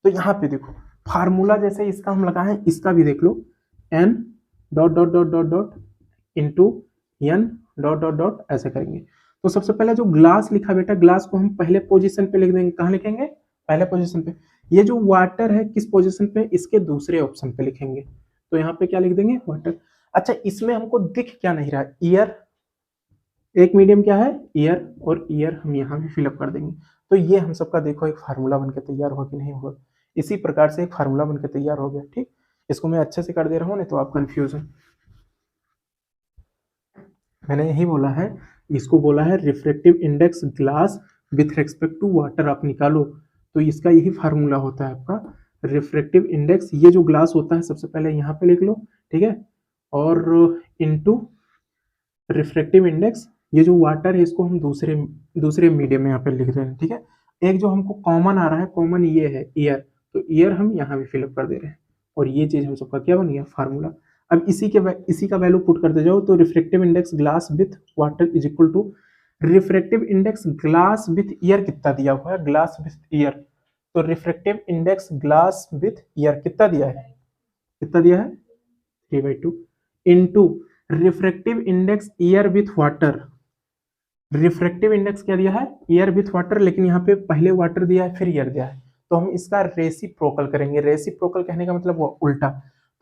तो यहाँ पे देखो फार्मूला जैसे इसका हम लगाए, इसका भी देख लो, n dot dot dot dot dot into n dot dot dot ऐसे करेंगे। तो सबसे पहले जो ग्लास लिखा बेटा, ग्लास को हम पहले पोजीशन पे लिख देंगे, कहाँ लिखेंगे, पहले पोजीशन पे। ये जो वाटर है किस पोजीशन पे, इसके दूसरे ऑप्शन पे लिखेंगे, तो यहाँ पे क्या लिख देंगे, वाटर। अच्छा इसमें हमको दिख क्या नहीं रहा, ईयर, एक मीडियम क्या है, ईयर, और ईयर हम यहाँ भी फिलअप कर देंगे। तो ये हम सबका देखो एक फार्मूला बनकर तैयार हुआ कि नहीं हुआ, इसी प्रकार से एक फार्मूला बनकर तैयार हो गया, ठीक। इसको मैं अच्छे से कर दे रहा हूँ, नहीं तो आप कंफ्यूज हैं। मैंने यही बोला है, इसको बोला है refractive index glass with respect to water, आप निकालो तो इसका यही फार्मूला होता है आपका रिफ्रैक्टिव इंडेक्स। ये जो ग्लास होता है सबसे पहले यहाँ पे लिख लो, ठीक है, और इनटू रिफ्रैक्टिव इंडेक्स, ये जो वाटर है इसको हम दूसरे मीडियम में यहाँ पे लिख रहे हैं, ठीक है। एक जो हमको कॉमन आ रहा है, कॉमन ये है ईयर, तो ईयर हम यहाँ भी फिलअप कर दे रहे हैं, और ये चीज हम सबका क्या बन गया, फार्मूला। अब इसी का वैल्यू पुट करते जाओ, तो refractive index glass with water is equal to refractive index glass with air कितना दिया हुआ है, ग्लास विथ ईयर, तो refractive index glass with air कितना दिया है, 3/2 into refractive index air with water, refractive index क्या दिया है, ईयर विथ वाटर, लेकिन यहाँ पे पहले वाटर दिया है फिर ईयर दिया है, तो हम इसका रेसिप्रोकल करेंगे। रेसिप्रोकल कहने का मतलब वो उल्टा,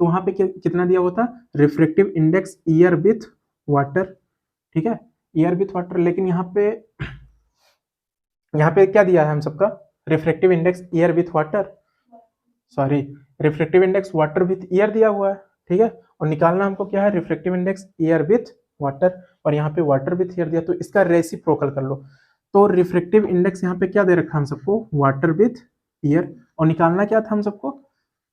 तो वहां पे कितना दिया हुआ था, refractive index air with water, ठीक है, ईयर विथ वाटर, लेकिन यहाँ पे क्या दिया है हम सबका, refractive index air with water, sorry refractive index water with air दिया हुआ है, ठीक है, और निकालना हमको क्या है, refractive index air with water. और यहाँ पे वाटर विथ ईयर दिया, तो इसका रेसिप्रोकल कर लो। तो रिफ्रेक्टिव इंडेक्स यहाँ पे क्या दे रखा है हम सबको, वाटर विथ ईयर, और निकालना क्या था हम सबको,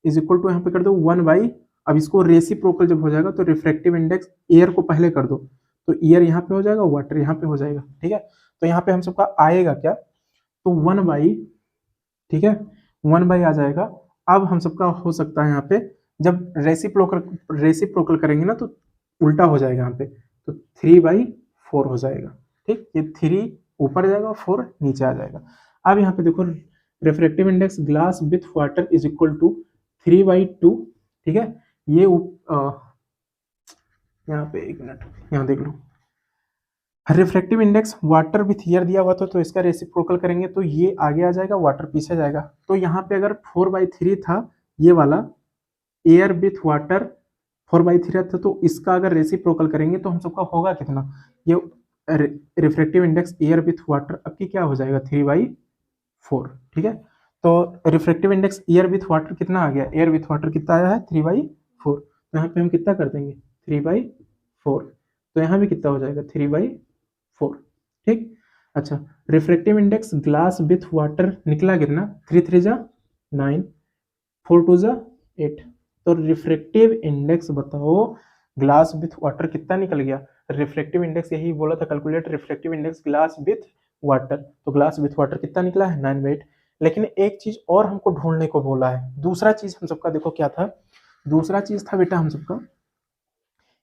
इज इक्वल टू यहाँ पे कर दो 1/, अब इसको रेसिप्रोकल जब हो जाएगा तो रिफ्रेक्टिव इंडेक्स ईयर को पहले कर दो, तो ईयर यहाँ पे हो जाएगा, वाटर यहाँ पे हो जाएगा, ठीक है। तो यहाँ पे हम सबका आएगा क्या, तो 1/, ठीक है, 1/, आ जाएगा। अब हम सबका हो सकता है यहाँ पे जब रेसिप्रोकल करेंगे ना तो उल्टा हो जाएगा यहाँ पे, तो 3/4 हो जाएगा, ठीक, ये 3 ऊपर जाएगा और 4 नीचे आ जाएगा। अब यहाँ पे देखो refractive index glass with water is equal to 3/2, ठीक है। ये यहाँ पे एक मिनट यहाँ देख लो, refractive index water with air दिया हुआ था तो इसका रेसिप्रोकल करेंगे तो ये आगे आ जाएगा, वाटर पीछे जाएगा। तो यहाँ पे अगर 4/3 था ये वाला, एयर विथ वाटर 4/3 था, तो इसका अगर रेसिप्रोकल करेंगे तो हम सबका होगा कितना, ये refractive index air with water अब की क्या हो जाएगा 3/4, ठीक है। तो refractive index air with water कितना आ गया, एयर विथ वाटर कितना आया है 3/4, तो यहाँ पे हम कितना कर देंगे 3/4, तो यहाँ भी कितना हो जाएगा 3/4, ठीक। अच्छा, refractive index glass with water निकला कितना, 3 3 जा 9, 4 2 जा 8, तो रिफ्रेक्टिव इंडेक्स बताओ ग्लास विथ वाटर कितना निकल गया, रिफ्रेक्टिव इंडेक्स यही बोला था, calculate refractive index glass with water, तो ग्लास विथ वाटर कितना निकला है 9/8। लेकिन एक चीज और हमको ढूंढने को बोला है, दूसरा चीज हम सबका देखो क्या था, दूसरा चीज था बेटा हम सबका,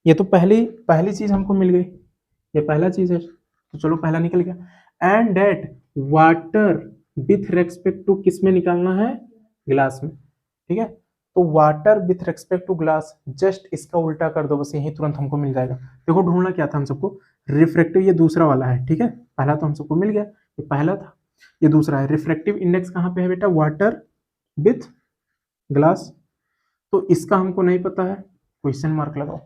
ये तो पहली चीज हमको मिल गई, ये पहला चीज है, तो चलो पहला निकल गया। And that water with respect to किस में निकालना है, ग्लास में, ठीक है। तो water with respect to glass, just इसका उल्टा कर दो बस, यही तुरंत हमको मिल जाएगा। देखो ढूंढना क्या था हम सबको, रिफ्रेक्टिव ये दूसरा वाला है, ठीक है, पहला तो हम सबको मिल गया, ये पहला था, ये दूसरा है। रिफ्रेक्टिव इंडेक्स कहाँ पे है बेटा, वाटर विथ ग्लास, तो इसका हमको नहीं पता है, क्वेश्चन मार्क लगाओ।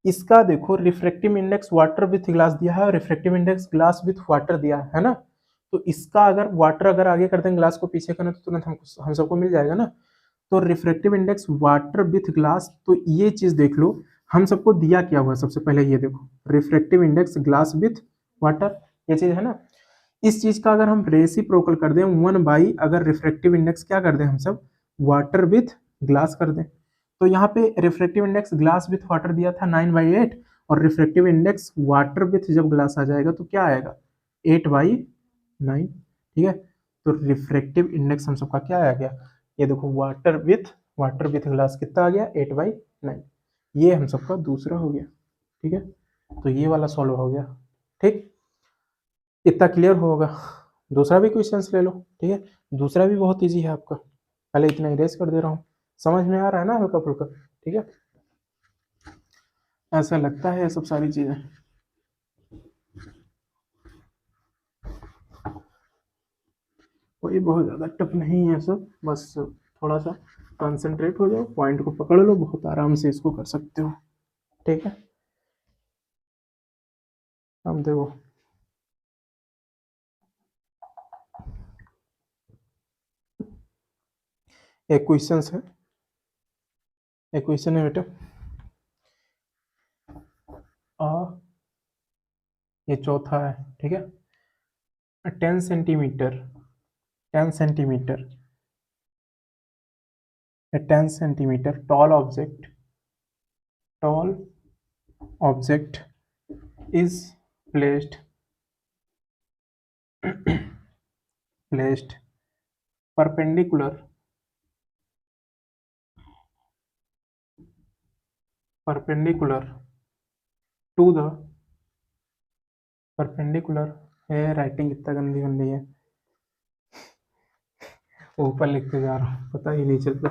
इसका देखो refractive index water with glass दिया है और refractive index glass with water दिया है ना, तो इसका अगर वाटर अगर आगे कर देंगे ग्लास को पीछे करना तो तुरंत हम सबको मिल जाएगा ना। तो refractive index water with glass, तो ये चीज देख लो हम सबको दिया क्या हुआ, सबसे पहले ये देखो refractive index glass with water, ये चीज है ना। इस चीज का अगर हम रेसिप्रोकल कर दें 1/, अगर रिफ्रेक्टिव इंडेक्स क्या कर दें हम सब वाटर विथ ग्लास कर दें, तो यहाँ पे refractive index glass with water दिया था 9/8, और रिफ्रेक्टिव इंडेक्स वाटर विथ जब ग्लास आ जाएगा तो क्या आएगा 8/9, ठीक है। तो रिफ्रेक्टिव इंडेक्स हम सबका क्या आ गया, ये देखो वाटर विथ ग्लास कितना आ गया 8/9, ये हम सबका दूसरा हो गया, ठीक है। तो ये वाला सॉल्व हो गया, ठीक, इतना क्लियर होगा। दूसरा भी क्वेश्चन ले लो, ठीक है, दूसरा भी बहुत इजी है आपका, पहले इतना इरेज कर दे रहा हूँ, समझ में आ रहा है ना हल्का फुल्का, ठीक है। ऐसा लगता है ये सब सारी चीजें, कोई बहुत ज्यादा टफ नहीं है सब, बस थोड़ा सा कंसंट्रेट हो जाओ, पॉइंट को पकड़ लो, बहुत आराम से इसको कर सकते हो, ठीक है। अब देखो एक क्वेश्चन है, एक क्वेश्चन है बेटा, ये चौथा है, ठीक है। 10 centimetre 10 centimetre, a 10 centimeter tall object is placed perpendicular to the perpendicular है, राइटिंग कितना गंदी गंदी है, ऊपर लिखते जा रहा हूँ पता ही नहीं चलता।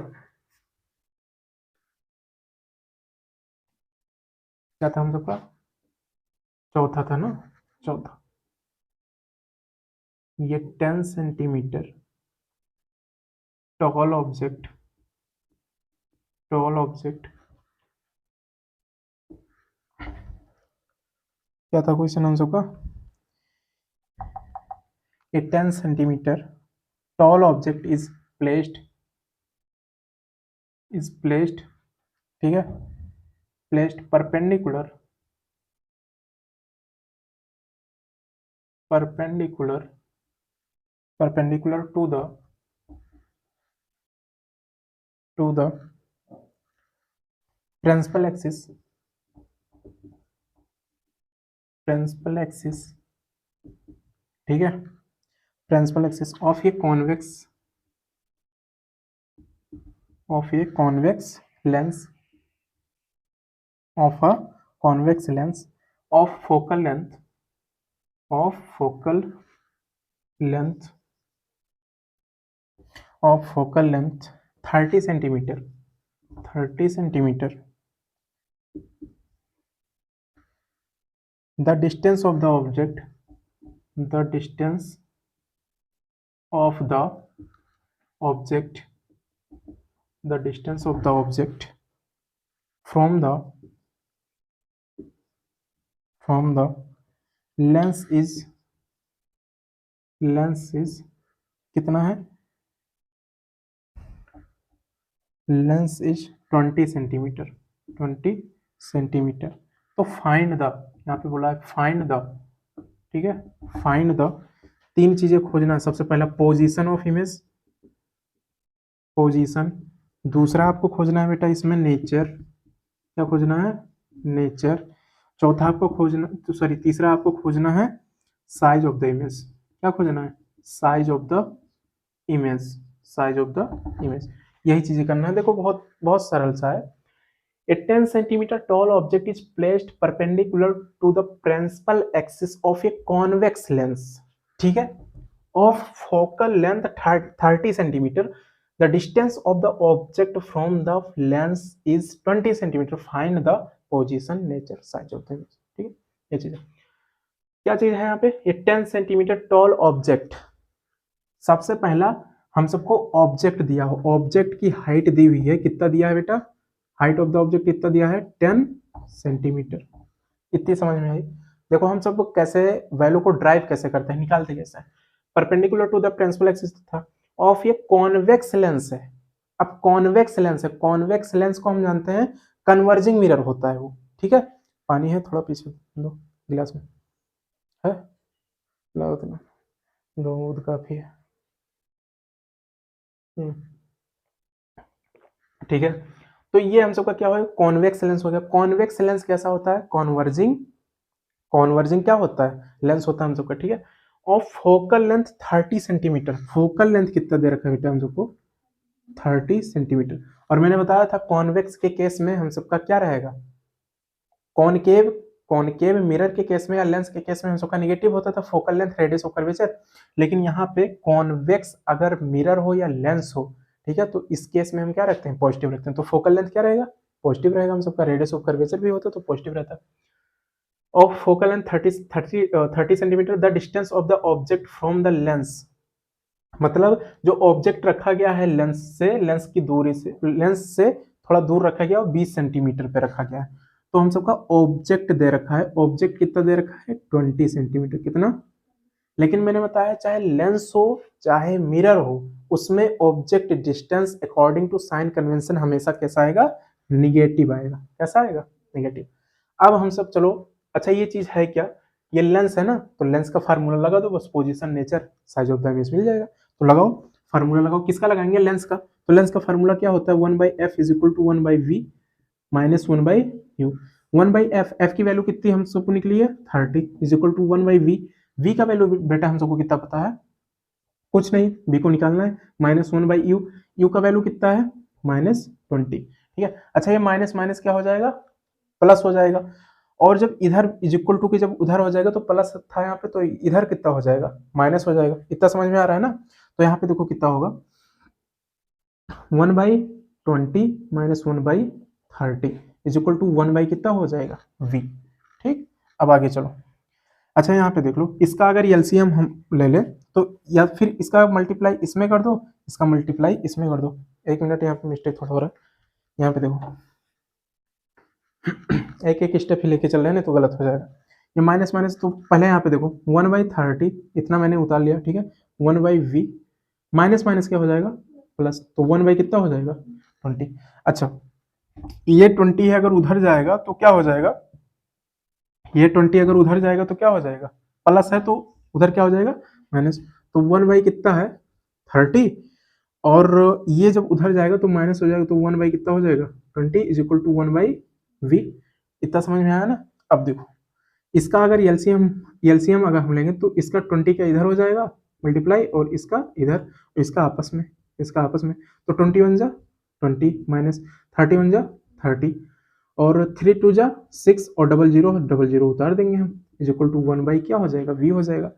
क्या था हम सबका, चौथा था ना, चौथा, ये 10 सेंटीमीटर टॉल ऑब्जेक्ट क्या था क्वेश्चन हम सबका, ये 10 centimetre tall object is placed, ठीक है, placed perpendicular perpendicular to the principal axis, ठीक है, principal axis of a convex lens of a convex lens of focal length 30 centimeter the distance of the object from the lens is कितना है, lens is 20 centimetre. तो find the, यहाँ पे बोला है find the, ठीक है, फाइंड द, तीन चीजें खोजना है। सबसे पहला पोजीशन ऑफ इमेज, पोजीशन, दूसरा आपको खोजना है बेटा इसमें नेचर, क्या खोजना है, नेचर, चौथा आपको खोजना, तो सॉरी तीसरा आपको खोजना है साइज ऑफ द इमेज, क्या खोजना है, साइज ऑफ द इमेज, यही चीजें करना है। देखो बहुत बहुत सरल सा है। A 10 centimetre tall object is placed perpendicular to the principal axis of a convex lens, ठीक है, of focal length 30 centimetre, the distance of the object from the lens is 20 centimetre, find the position, nature, size of the image, ठीक है, ये चीज है। क्या चीज है यहाँ पे, ये 10 सेंटीमीटर टॉल ऑब्जेक्ट, सबसे पहला हम सबको ऑब्जेक्ट दिया हो, ऑब्जेक्ट की हाइट दी हुई है, कितना दिया है बेटा, हाइट ऑफ द ऑब्जेक्ट कितना दिया है, 10 सेंटीमीटर, इतनी समझ में आई। देखो हम सब कैसे वैल्यू को ड्राइव कैसे करते हैं, निकालते कैसे हैं, perpendicular to the principal axis था, ऑफ ये कॉन्वेक्स लेंस है। अब कॉन्वेक्स लेंस है, कॉन्वेक्स लेंस को हम जानते हैं कन्वर्जिंग मिरर होता है वो, ठीक है। पानी है थोड़ा पीछे दो गिलास में, है लाओ तो, दूध काफी है, ठीक है। तो ये हम सबका क्या हो गया, कॉन्वेक्स लेंस हो गया। कॉन्वेक्स लेंस कैसा होता है, कॉन्वर्जिंग क्या होता है, लेंस होता है हम सबका, ठीक है। और focal length 30 centimetre, focal length कितना दे रखा है बेटा हम सबको, 30 सेंटीमीटर। और मैंने बताया था कॉन्वेक्स के केस में हम सबका क्या रहेगा, कॉनकेव मिरर के केस में या लेंस के केस में हम सबका नेगेटिव होता था focal length radius of curvature, लेकिन यहाँ पे कॉन्वेक्स अगर मिरर हो या लेंस हो, ठीक है, तो इस केस में हम क्या रखते हैं, पॉजिटिव रखते हैं। तो फोकल लेंथ क्या रहेगा, पॉजिटिव रहेगा हम सबका, रेडियस ऑफ कर्वेचर भी होता है तो पॉजिटिव रहता है। Of focal length 30 centimetre, the distance of the object from the lens, मतलब जो ऑब्जेक्ट रखा गया है लेंस से, लेंस की दूरी से, लेंस से थोड़ा दूर रखा गया और 20 सेंटीमीटर पे रखा गया है। तो हम सबका ऑब्जेक्ट दे रखा है, ऑब्जेक्ट कितना दे रखा है, 20 सेंटीमीटर, कितना, लेकिन मैंने बताया चाहे लेंस हो चाहे मिरर हो, उसमें object distance according to sign convention हमेशा कैसा आएगा, निगेटिव आएगा, कैसा आएगा, निगेटिव। अब हम सब चलो, अच्छा ये चीज है क्या, ये लेंस है ना, तो लेंस का फार्मूला लगा दो बस, position, nature, size of the image मिल जाएगा। तो लगाओ फार्मूला, लगाओ, किसका लगाएंगे, लेंस का। तो लेंस का फार्मूला क्या होता है, 1/f is equal to 1/v minus 1/u। 1/f, f की वैल्यू कितनी हम सबको निकली है 30, is equal to 1/v, v का वैल्यू बेटा हम सबको कितना पता है, कुछ नहीं, v को निकालना है, माइनस 1/u, u का वैल्यू कितना है -20, ठीक है। अच्छा ये माइनस माइनस क्या हो जाएगा, प्लस हो जाएगा, और जब इधर इज इक्वल टू की जब उधर हो जाएगा तो प्लस था यहाँ पे, तो इधर कितना हो जाएगा, माइनस हो जाएगा। इतना समझ में आ रहा है ना। तो यहाँ पे देखो कितना होगा, 1/20 माइनस 1/30 इज इक्वल टू 1/ कितना हो जाएगा, v, ठीक। अब आगे चलो, अच्छा यहाँ पे देख लो, इसका अगर एलसीएम हम ले ले तो, या फिर इसका मल्टीप्लाई इसमें कर दो, इसका मल्टीप्लाई इसमें कर दो। एक मिनट, यहाँ पे मिस्टेक थोड़ा हो रहा है, यहाँ पे देखो एक एक स्टेप ही लेके चल रहे हैं ना तो गलत हो जाएगा। ये माइनस माइनस, तो पहले यहाँ पे देखो 1/30 इतना मैंने उतार लिया, ठीक है, 1/v माइनस माइनस क्या हो जाएगा, प्लस, तो 1/ कितना हो जाएगा 20। अच्छा ये 20 है, अगर उधर जाएगा तो क्या हो जाएगा, ये 20 अगर उधर जाएगा तो क्या हो जाएगा, प्लस है तो उधर क्या हो जाएगा माइनस, तो 1 बाई कितना है 30, और ये जब उधर जाएगा तो माइनस हो जाएगा, तो 1 बाई कितना हो जाएगा 20 इज इक्वल टू 1/v। इतना समझ में आया ना। अब देखो इसका अगर एलसीएम अगर हम लेंगे तो इसका 20 का इधर हो जाएगा मल्टीप्लाई, और इसका इधर, इसका आपस में, तो 20 वन जा 20 माइनस 30 वन जा 30, और 3 टू जा 6, और डबल जीरो उतार देंगे हम, इज इक्वल टू 1 बाई क्या हो जाएगा v हो जाएगा।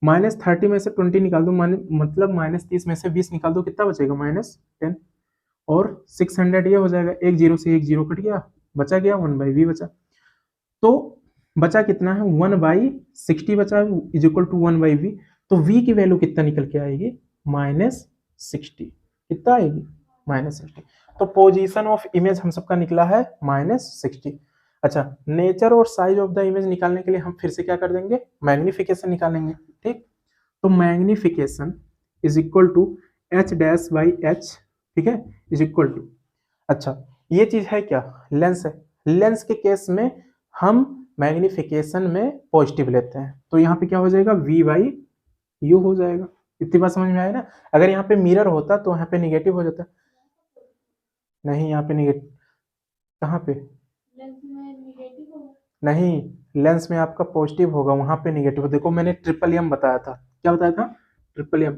-30 में से 20 निकाल दो, मतलब -30 में से 20 निकाल दो, कितना बचेगा -10, और 600 ये हो जाएगा, एक जीरो से एक जीरो कट गया, बचा गया 1/v बचा। तो बचा कितना है 1/60 बचा इज इक्वल टू 1/v। तो v की वैल्यू कितना निकल के आएगी -60, कितना आएगी -60। तो पोजीशन ऑफ इमेज हम सबका निकला है -60। अच्छा, नेचर और साइज ऑफ द इमेज निकालने के लिए हम फिर से क्या कर देंगे, मैग्निफिकेशन निकालेंगे। ठीक, तो magnification is equal to h'/h, ठीक है, इज इक्वल टू, अच्छा ये चीज है क्या, लेंस है। लेंस के केस में हम मैग्निफिकेशन में पॉजिटिव लेते हैं, तो यहाँ पे क्या हो जाएगा v/u हो जाएगा। इतनी बात समझ में आया ना। अगर यहाँ पे मिरर होता तो यहाँ पे निगेटिव हो जाता, नहीं यहाँ पे निगेटिव, कहाँ पे नहीं, लेंस में आपका पॉजिटिव होगा, वहां पे निगेटिव। देखो मैंने ट्रिपल एम बताया था, क्या बताया था, ट्रिपल एम,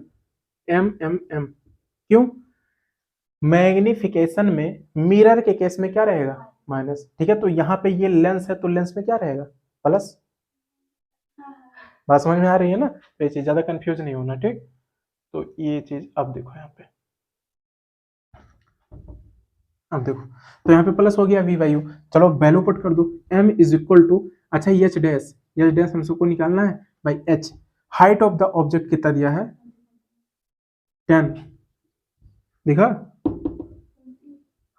एम। क्यों, मैग्निफिकेशन में मिरर के केस में क्या रहेगा माइनस, ठीक है, तो यहाँ पे ये लेंस है तो लेंस में क्या रहेगा प्लस। बात समझ में आ रही है ना, तो ये चीज ज्यादा कंफ्यूज नहीं होना। ठीक, तो ये चीज अब देखो यहाँ पे, अब देखो तो यहाँ पे प्लस हो गया v/u। चलो वैल्यू पुट कर दो, m इज इक्वल टू, अच्छा एच डैश हम सबको निकालना है भाई h। Height of the object कितना दिया है 10, देखा,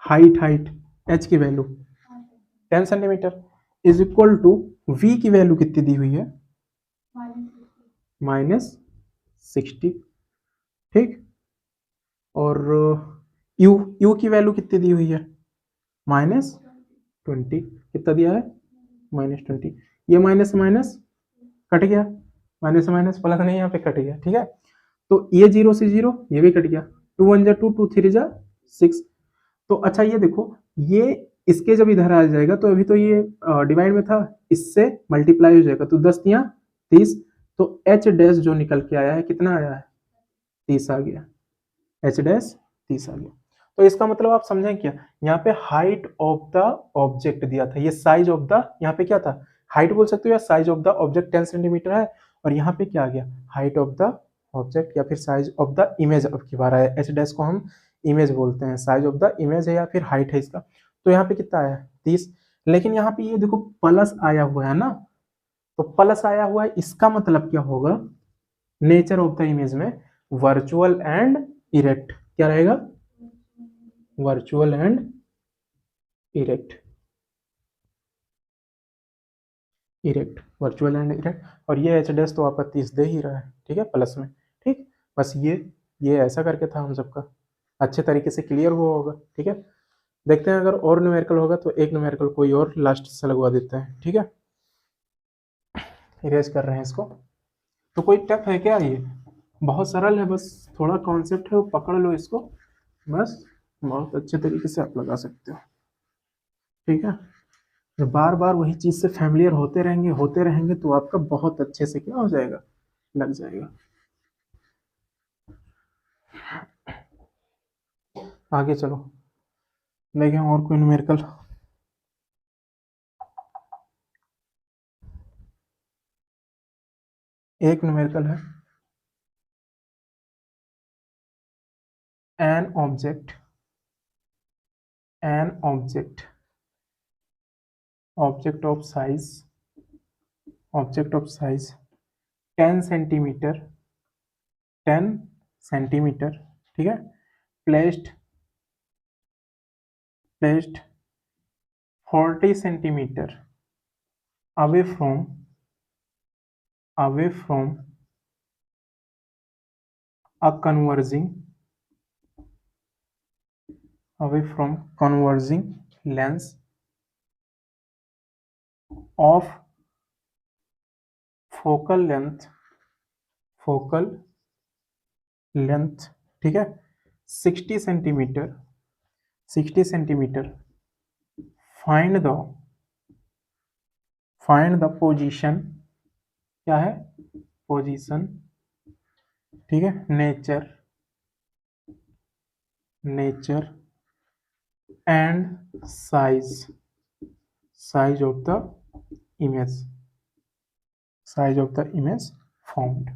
हाइट h की value 10 centimetre is equal to v की वैल्यू कितनी दी हुई है -60, ठीक, और u की वैल्यू कितनी दी हुई है -20, कितना दिया है -20। ये माइनस माइनस कट गया, माइनस माइनस प्लस नहीं, यहाँ पे कट गया, ठीक है। तो ये 0 से 0 ये भी कट गया, 2 1 जा 2, 2 3 जा 6। तो अच्छा ये देखो, ये इसके जब इधर आ जाएगा तो अभी तो ये डिवाइड में था, इससे मल्टीप्लाई हो जाएगा, तो 10 तियां 30, तो h डैश जो निकल के आया है कितना आया है 30 आ गया, h डैश 30 आ गया। तो इसका मतलब आप समझें क्या, यहाँ पे हाइट ऑफ द ऑब्जेक्ट दिया था, ये साइज ऑफ द, यहाँ पे क्या था हाइट बोल सकते हो या size of the object 10 centimetre है, और यहाँ पे क्या आ गया हाइट ऑफ द ऑब्जेक्ट या फिर साइज ऑफ द इमेज। अब की बार आया, एच डैश को हम इमेज बोलते हैं, साइज ऑफ द इमेज है या फिर हाइट है इसका। तो यहाँ पे कितना आया 30, लेकिन यहाँ पे ये देखो प्लस आया हुआ है ना, तो प्लस आया हुआ है, इसका मतलब क्या होगा, नेचर ऑफ द इमेज में वर्चुअल एंड इरेक्ट क्या रहेगा, virtual and erect, virtual and erect. और ये एच डैश तो आपका 30 दे ही रहा है, ठीक है, प्लस में। ठीक, बस ये ऐसा करके था हम सबका, अच्छे तरीके से क्लियर हुआ होगा। ठीक है, देखते हैं अगर और न्यूमेरिकल होगा तो एक न्यूमेरिकल कोई और लास्ट से लगवा देते हैं। ठीक है, इरेज कर रहे हैं इसको। तो कोई टफ है क्या, ये बहुत सरल है, बस थोड़ा कॉन्सेप्ट है वो पकड़ लो इसको, बस बहुत अच्छे तरीके से आप लगा सकते हो। ठीक है, जब बार बार वही चीज से फैमिलियर होते रहेंगे तो आपका बहुत अच्छे से क्या हो जाएगा, लग जाएगा। आगे चलो देखें और कोई न्यूमेरिकल। एक न्यूमेरिकल है, N object of size 10 centimetre, ठीक है, placed 40 centimetre away from a converging lens of focal length focal length, ठीक है, 60 centimetre, 60 centimetre, find the position, क्या है, पोजीशन, ठीक है, nature and size of the image, formed,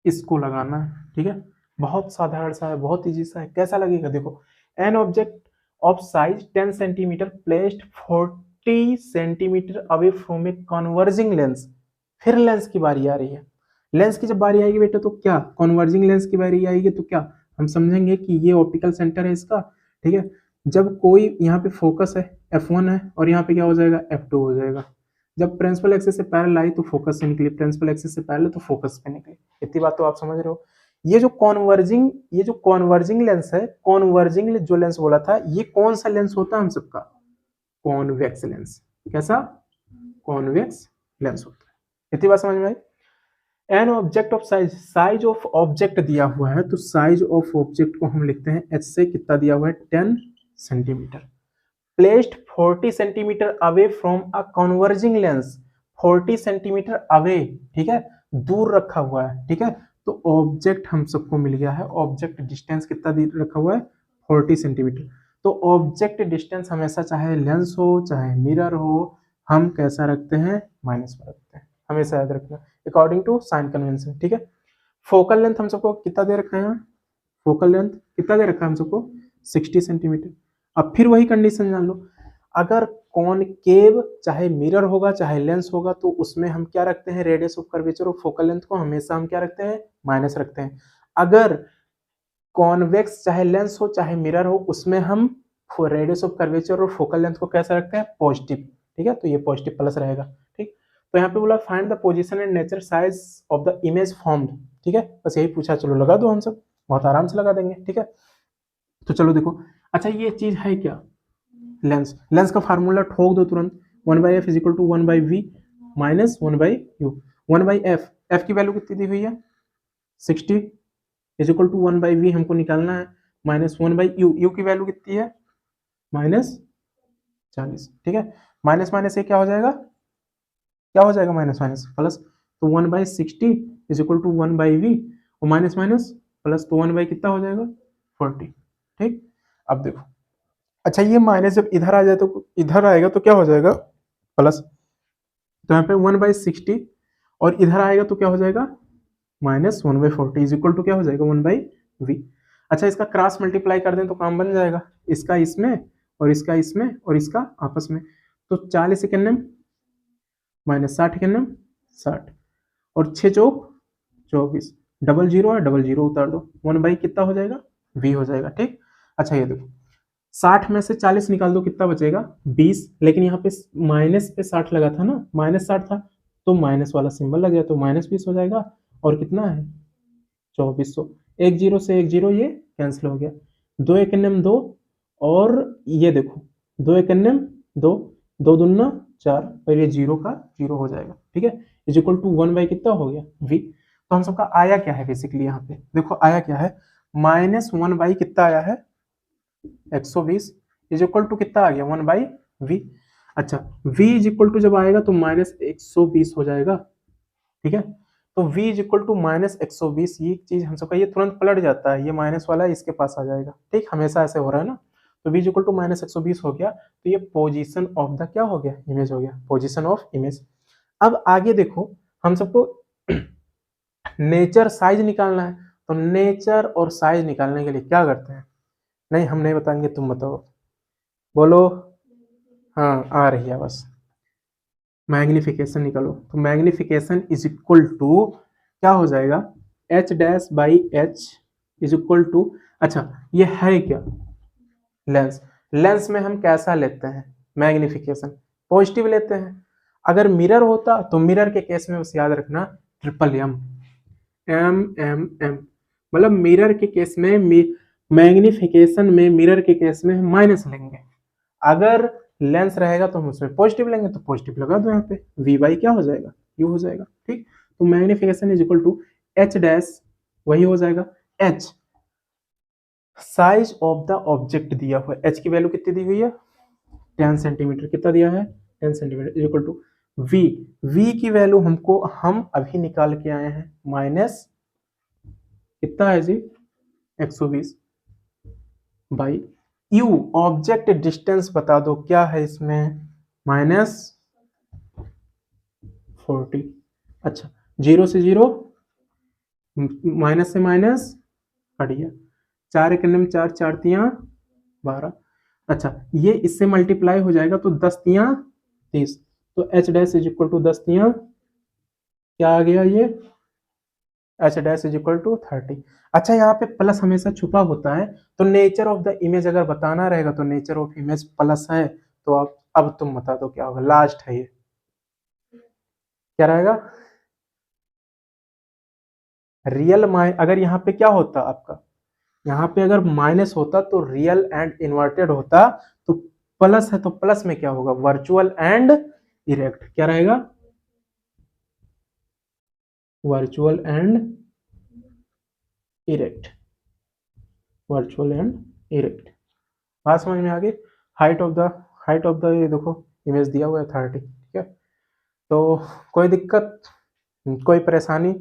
इसको लगाना है, ठीक है। बहुत साधारण सा है, बहुत इजी सा है। कैसा लगेगा देखो, N object of size 10 centimetre placed 40 centimetre away from a converging lens. फिर लेंस की बारी आ रही है। लेंस की जब बारी आएगी बेटा तो क्या, कन्वर्जिंग लेंस की बारी आएगी तो क्या हम समझेंगे कि ये ऑप्टिकल सेंटर है इसका, ठीक है। जब कोई यहाँ पे फोकस है F1 है और यहाँ पे क्या हो जाएगा F2 हो जाएगा। जब प्रिंसिपल एक्सिस से पैरेलल आई तो फोकस से निकली, प्रिंसिपल एक्सिस से पैरेलल तो फोकस पे निकली। इतनी बात तो आप समझ रहे हो। ये जो कॉन्वर्जिंग लेंस है, कॉन्वर्जिंग जो लेंस बोला था, ये कौन सा लेंस होता है हम सबका, कॉन्वेक्स लेंस। कैसा, कॉन्वेक्स लेंस होता है। इतनी बात समझ में आई। An object of size of object दिया हुआ है तो साइज ऑफ ऑब्जेक्ट को हम लिखते हैं h से, कितना दिया हुआ है 10 centimetre, placed 40 centimetre away from a converging lens, 40 centimetre away, ठीक है, दूर रखा हुआ है, ठीक है। तो ऑब्जेक्ट हम सबको मिल गया है, ऑब्जेक्ट डिस्टेंस कितना रखा हुआ है 40 सेंटीमीटर। तो ऑब्जेक्ट डिस्टेंस हमेशा चाहे लेंस हो चाहे मिरर हो, हम कैसा रखते हैं, माइनस में रखते हैं, हमेशा याद रखना, अकॉर्डिंग टू साइन कन्वेंशन, ठीक है। फोकल लेंथ हम सबको कितना दे रखा है, फोकल लेंथ कितना दे रखा है हम सबको 60 सेंटीमीटर। अब फिर वही कंडीशन जान लो, अगर कॉनकेव चाहे मिरर होगा चाहे लेंस होगा तो उसमें हम क्या रखते हैं, radius of curvature of focal length को हमेशा हम क्या रखते हैं, माइनस रखते हैं। अगर कॉन्वेक्स चाहे लेंस हो चाहे मिरर हो उसमें हम रेडियस ऑफ कर्वेचर और फोकल लेंथ को कैसा रखते हैं, पॉजिटिव, ठीक है। तो ये पॉजिटिव प्लस रहेगा, ठीक। तो यहाँ पे बोला find the position and nature size of the image formed, ठीक है, बस यही पूछा। चलो लगा दो, हम सब बहुत आराम से लगा देंगे, ठीक है। तो चलो देखो, अच्छा ये चीज है क्या, लेंस का फार्मूला ठोक दो तुरंत, 1/f is equal to 1/v minus 1/u। 1/f, f की वैल्यू कितनी दी हुई है 60 इज इक्वल टू 1/v हमको निकालना है, माइनस 1/u, u की वैल्यू कितनी है -40, ठीक है। माइनस माइनस ये क्या हो जाएगा, क्या हो जाएगा, माइनस माइनस प्लस, तो 1/60 इज इक्वल टू 1/v और माइनस माइनस प्लस, तो 1 कितना हो जाएगा 40, ठीक। अब देखो, अच्छा ये माइनस जब इधर आ जाए तो इधर आएगा तो क्या हो जाएगा प्लस, तो यहाँ पे 1/60 और इधर आएगा तो क्या हो जाएगा माइनस 1/40 इज इक्वल टू क्या हो जाएगा 1/v। अच्छा इसका क्रॉस मल्टीप्लाई कर दें तो काम बन जाएगा, इसका इसमें और इसका इसमें और इसका आपस में, तो 40 एकन्नम माइनस 60 एकन्नम 60 और 6 चौक 24, डबल जीरो है डबल जीरो उतार दो, 1 कितना हो जाएगा v हो जाएगा, ठीक। अच्छा ये देखो 60 में से 40 निकाल दो कितना बचेगा 20, लेकिन यहाँ पे माइनस पे 60 लगा था ना, -60 था तो माइनस वाला सिंबल लग गया तो -20 हो जाएगा, और कितना है 2400, एक जीरो से एक जीरो ये कैंसिल हो गया, 2 एकन्नम 2 और ये देखो 2 एकन्नम 2, 2 दूना 4 और ये जीरो का जीरो हो जाएगा, ठीक है, इज इक्वल टू 1 कितना हो गया v। तो हम सबका आया क्या है बेसिकली, यहाँ पे देखो आया क्या है, -1 कितना आया है 120 इज इक्वल टू कितना आ गया 1/v। अच्छा v इज इक्वल टू जब आएगा तो -120 हो जाएगा, ठीक है। तो v इज इक्वल टू -120, ये चीज हम सबका ये तुरंत पलट जाता है, ये माइनस वाला इसके पास आ जाएगा, ठीक, हमेशा ऐसे हो रहा है ना। तो v इज इक्वल टू -120 हो गया, तो ये पोजीशन ऑफ द क्या हो गया, इमेज हो गया, पोजीशन ऑफ इमेज। अब आगे देखो हम सबको नेचर साइज निकालना है, तो नेचर और साइज निकालने के लिए क्या करते हैं, नहीं हम नहीं बताएंगे, तुम बताओ, बोलो, हाँ आ रही है बस, मैग्निफिकेशन निकालो। तो मैग्निफिकेशन इज इक्वल टू क्या हो जाएगा h'/h इज इक्वल टू, अच्छा ये है क्या लेंस, लेंस में हम कैसा लेते हैं मैग्निफिकेशन, पॉजिटिव लेते हैं। अगर मिरर होता तो मिरर के केस में बस याद रखना MM, मतलब मिरर के केस में मैग्निफिकेशन में मिरर के केस में हम माइनस लेंगे, अगर लेंस रहेगा तो हम उसमें पॉजिटिव लेंगे, तो पॉजिटिव लगा दो यहाँ पे, v/क्या हो जाएगा u हो जाएगा, ठीक। तो magnification is equal to h dash, वही हो जाएगा h size of the object दिया हुआ है, एच की वैल्यू कितनी दी हुई है 10 सेंटीमीटर, कितना दिया है 10 centimetre is equal to v, v की वैल्यू हम अभी निकाल के आए हैं माइनस कितना है जी 120 बाई यू, ऑब्जेक्ट डिस्टेंस बता दो क्या है इसमें माइनस 40। अच्छा, जीरो से जीरो, माइनस से माइनस हट गया, 4 एक में 4, 4 तियां 12। अच्छा, ये इससे मल्टीप्लाई हो जाएगा तो 10 तियां 30, तो h dash is equal to 10 तियां क्या आ गया ये h dash is equal to 30। अच्छा, यहाँ पे प्लस हमेशा छुपा होता है, तो नेचर ऑफ द इमेज अगर बताना रहेगा तो नेचर ऑफ इमेज प्लस है, तो अब तुम बता दो क्या होगा, लास्ट है ये क्या रहेगा रियल अगर यहाँ पे क्या होता आपका, यहाँ पे अगर माइनस होता तो रियल एंड इन्वर्टेड होता, तो प्लस है तो प्लस में क्या होगा वर्चुअल एंड इरेक्ट, क्या रहेगा virtual and erect, virtual and erect. बात समझ में आ गई। हाइट ऑफ द ये देखो इमेज दिया हुआ है 30, ठीक है। तो कोई दिक्कत कोई परेशानी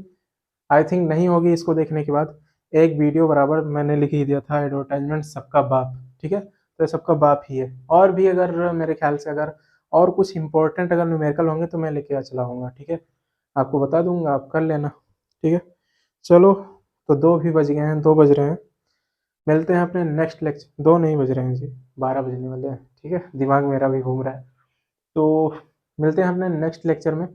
आई थिंक नहीं होगी इसको देखने के बाद। एक वीडियो बराबर मैंने लिख ही दिया था, एडवर्टाइजमेंट सबका बाप, ठीक है, तो सबका बाप ही है। और भी अगर मेरे ख्याल से अगर और कुछ इंपॉर्टेंट अगर न्यूमेरिकल होंगे तो मैं लेके चला आऊँगा, ठीक है, आपको बता दूंगा, आप कर लेना, ठीक है। चलो, तो 2 भी बज गए हैं, 2 बज रहे हैं, मिलते हैं अपने नेक्स्ट लेक्चर। 2 नहीं बज रहे हैं जी, 12 बजने वाले हैं, ठीक है, दिमाग मेरा भी घूम रहा है। तो मिलते हैं अपने नेक्स्ट लेक्चर में,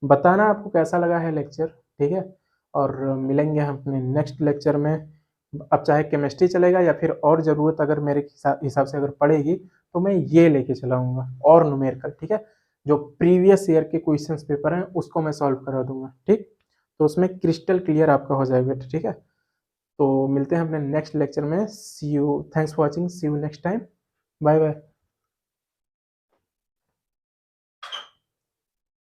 बताना आपको कैसा लगा है लेक्चर, ठीक है। और मिलेंगे हम अपने नेक्स्ट लेक्चर में। अब चाहे केमिस्ट्री चलेगा या फिर और ज़रूरत अगर मेरे हिसाब से अगर पड़ेगी तो मैं ये लेके चलाऊँगा और न्यूमेरिकल, ठीक है, जो प्रीवियस ईयर के क्वेश्चंस पेपर हैं उसको मैं सॉल्व करा दूंगा, ठीक। तो उसमें क्रिस्टल क्लियर आपका हो जाएगा, ठीक है। तो मिलते हैं अपने नेक्स्ट लेक्चर में, see you, thanks for watching, see you next time, bye bye.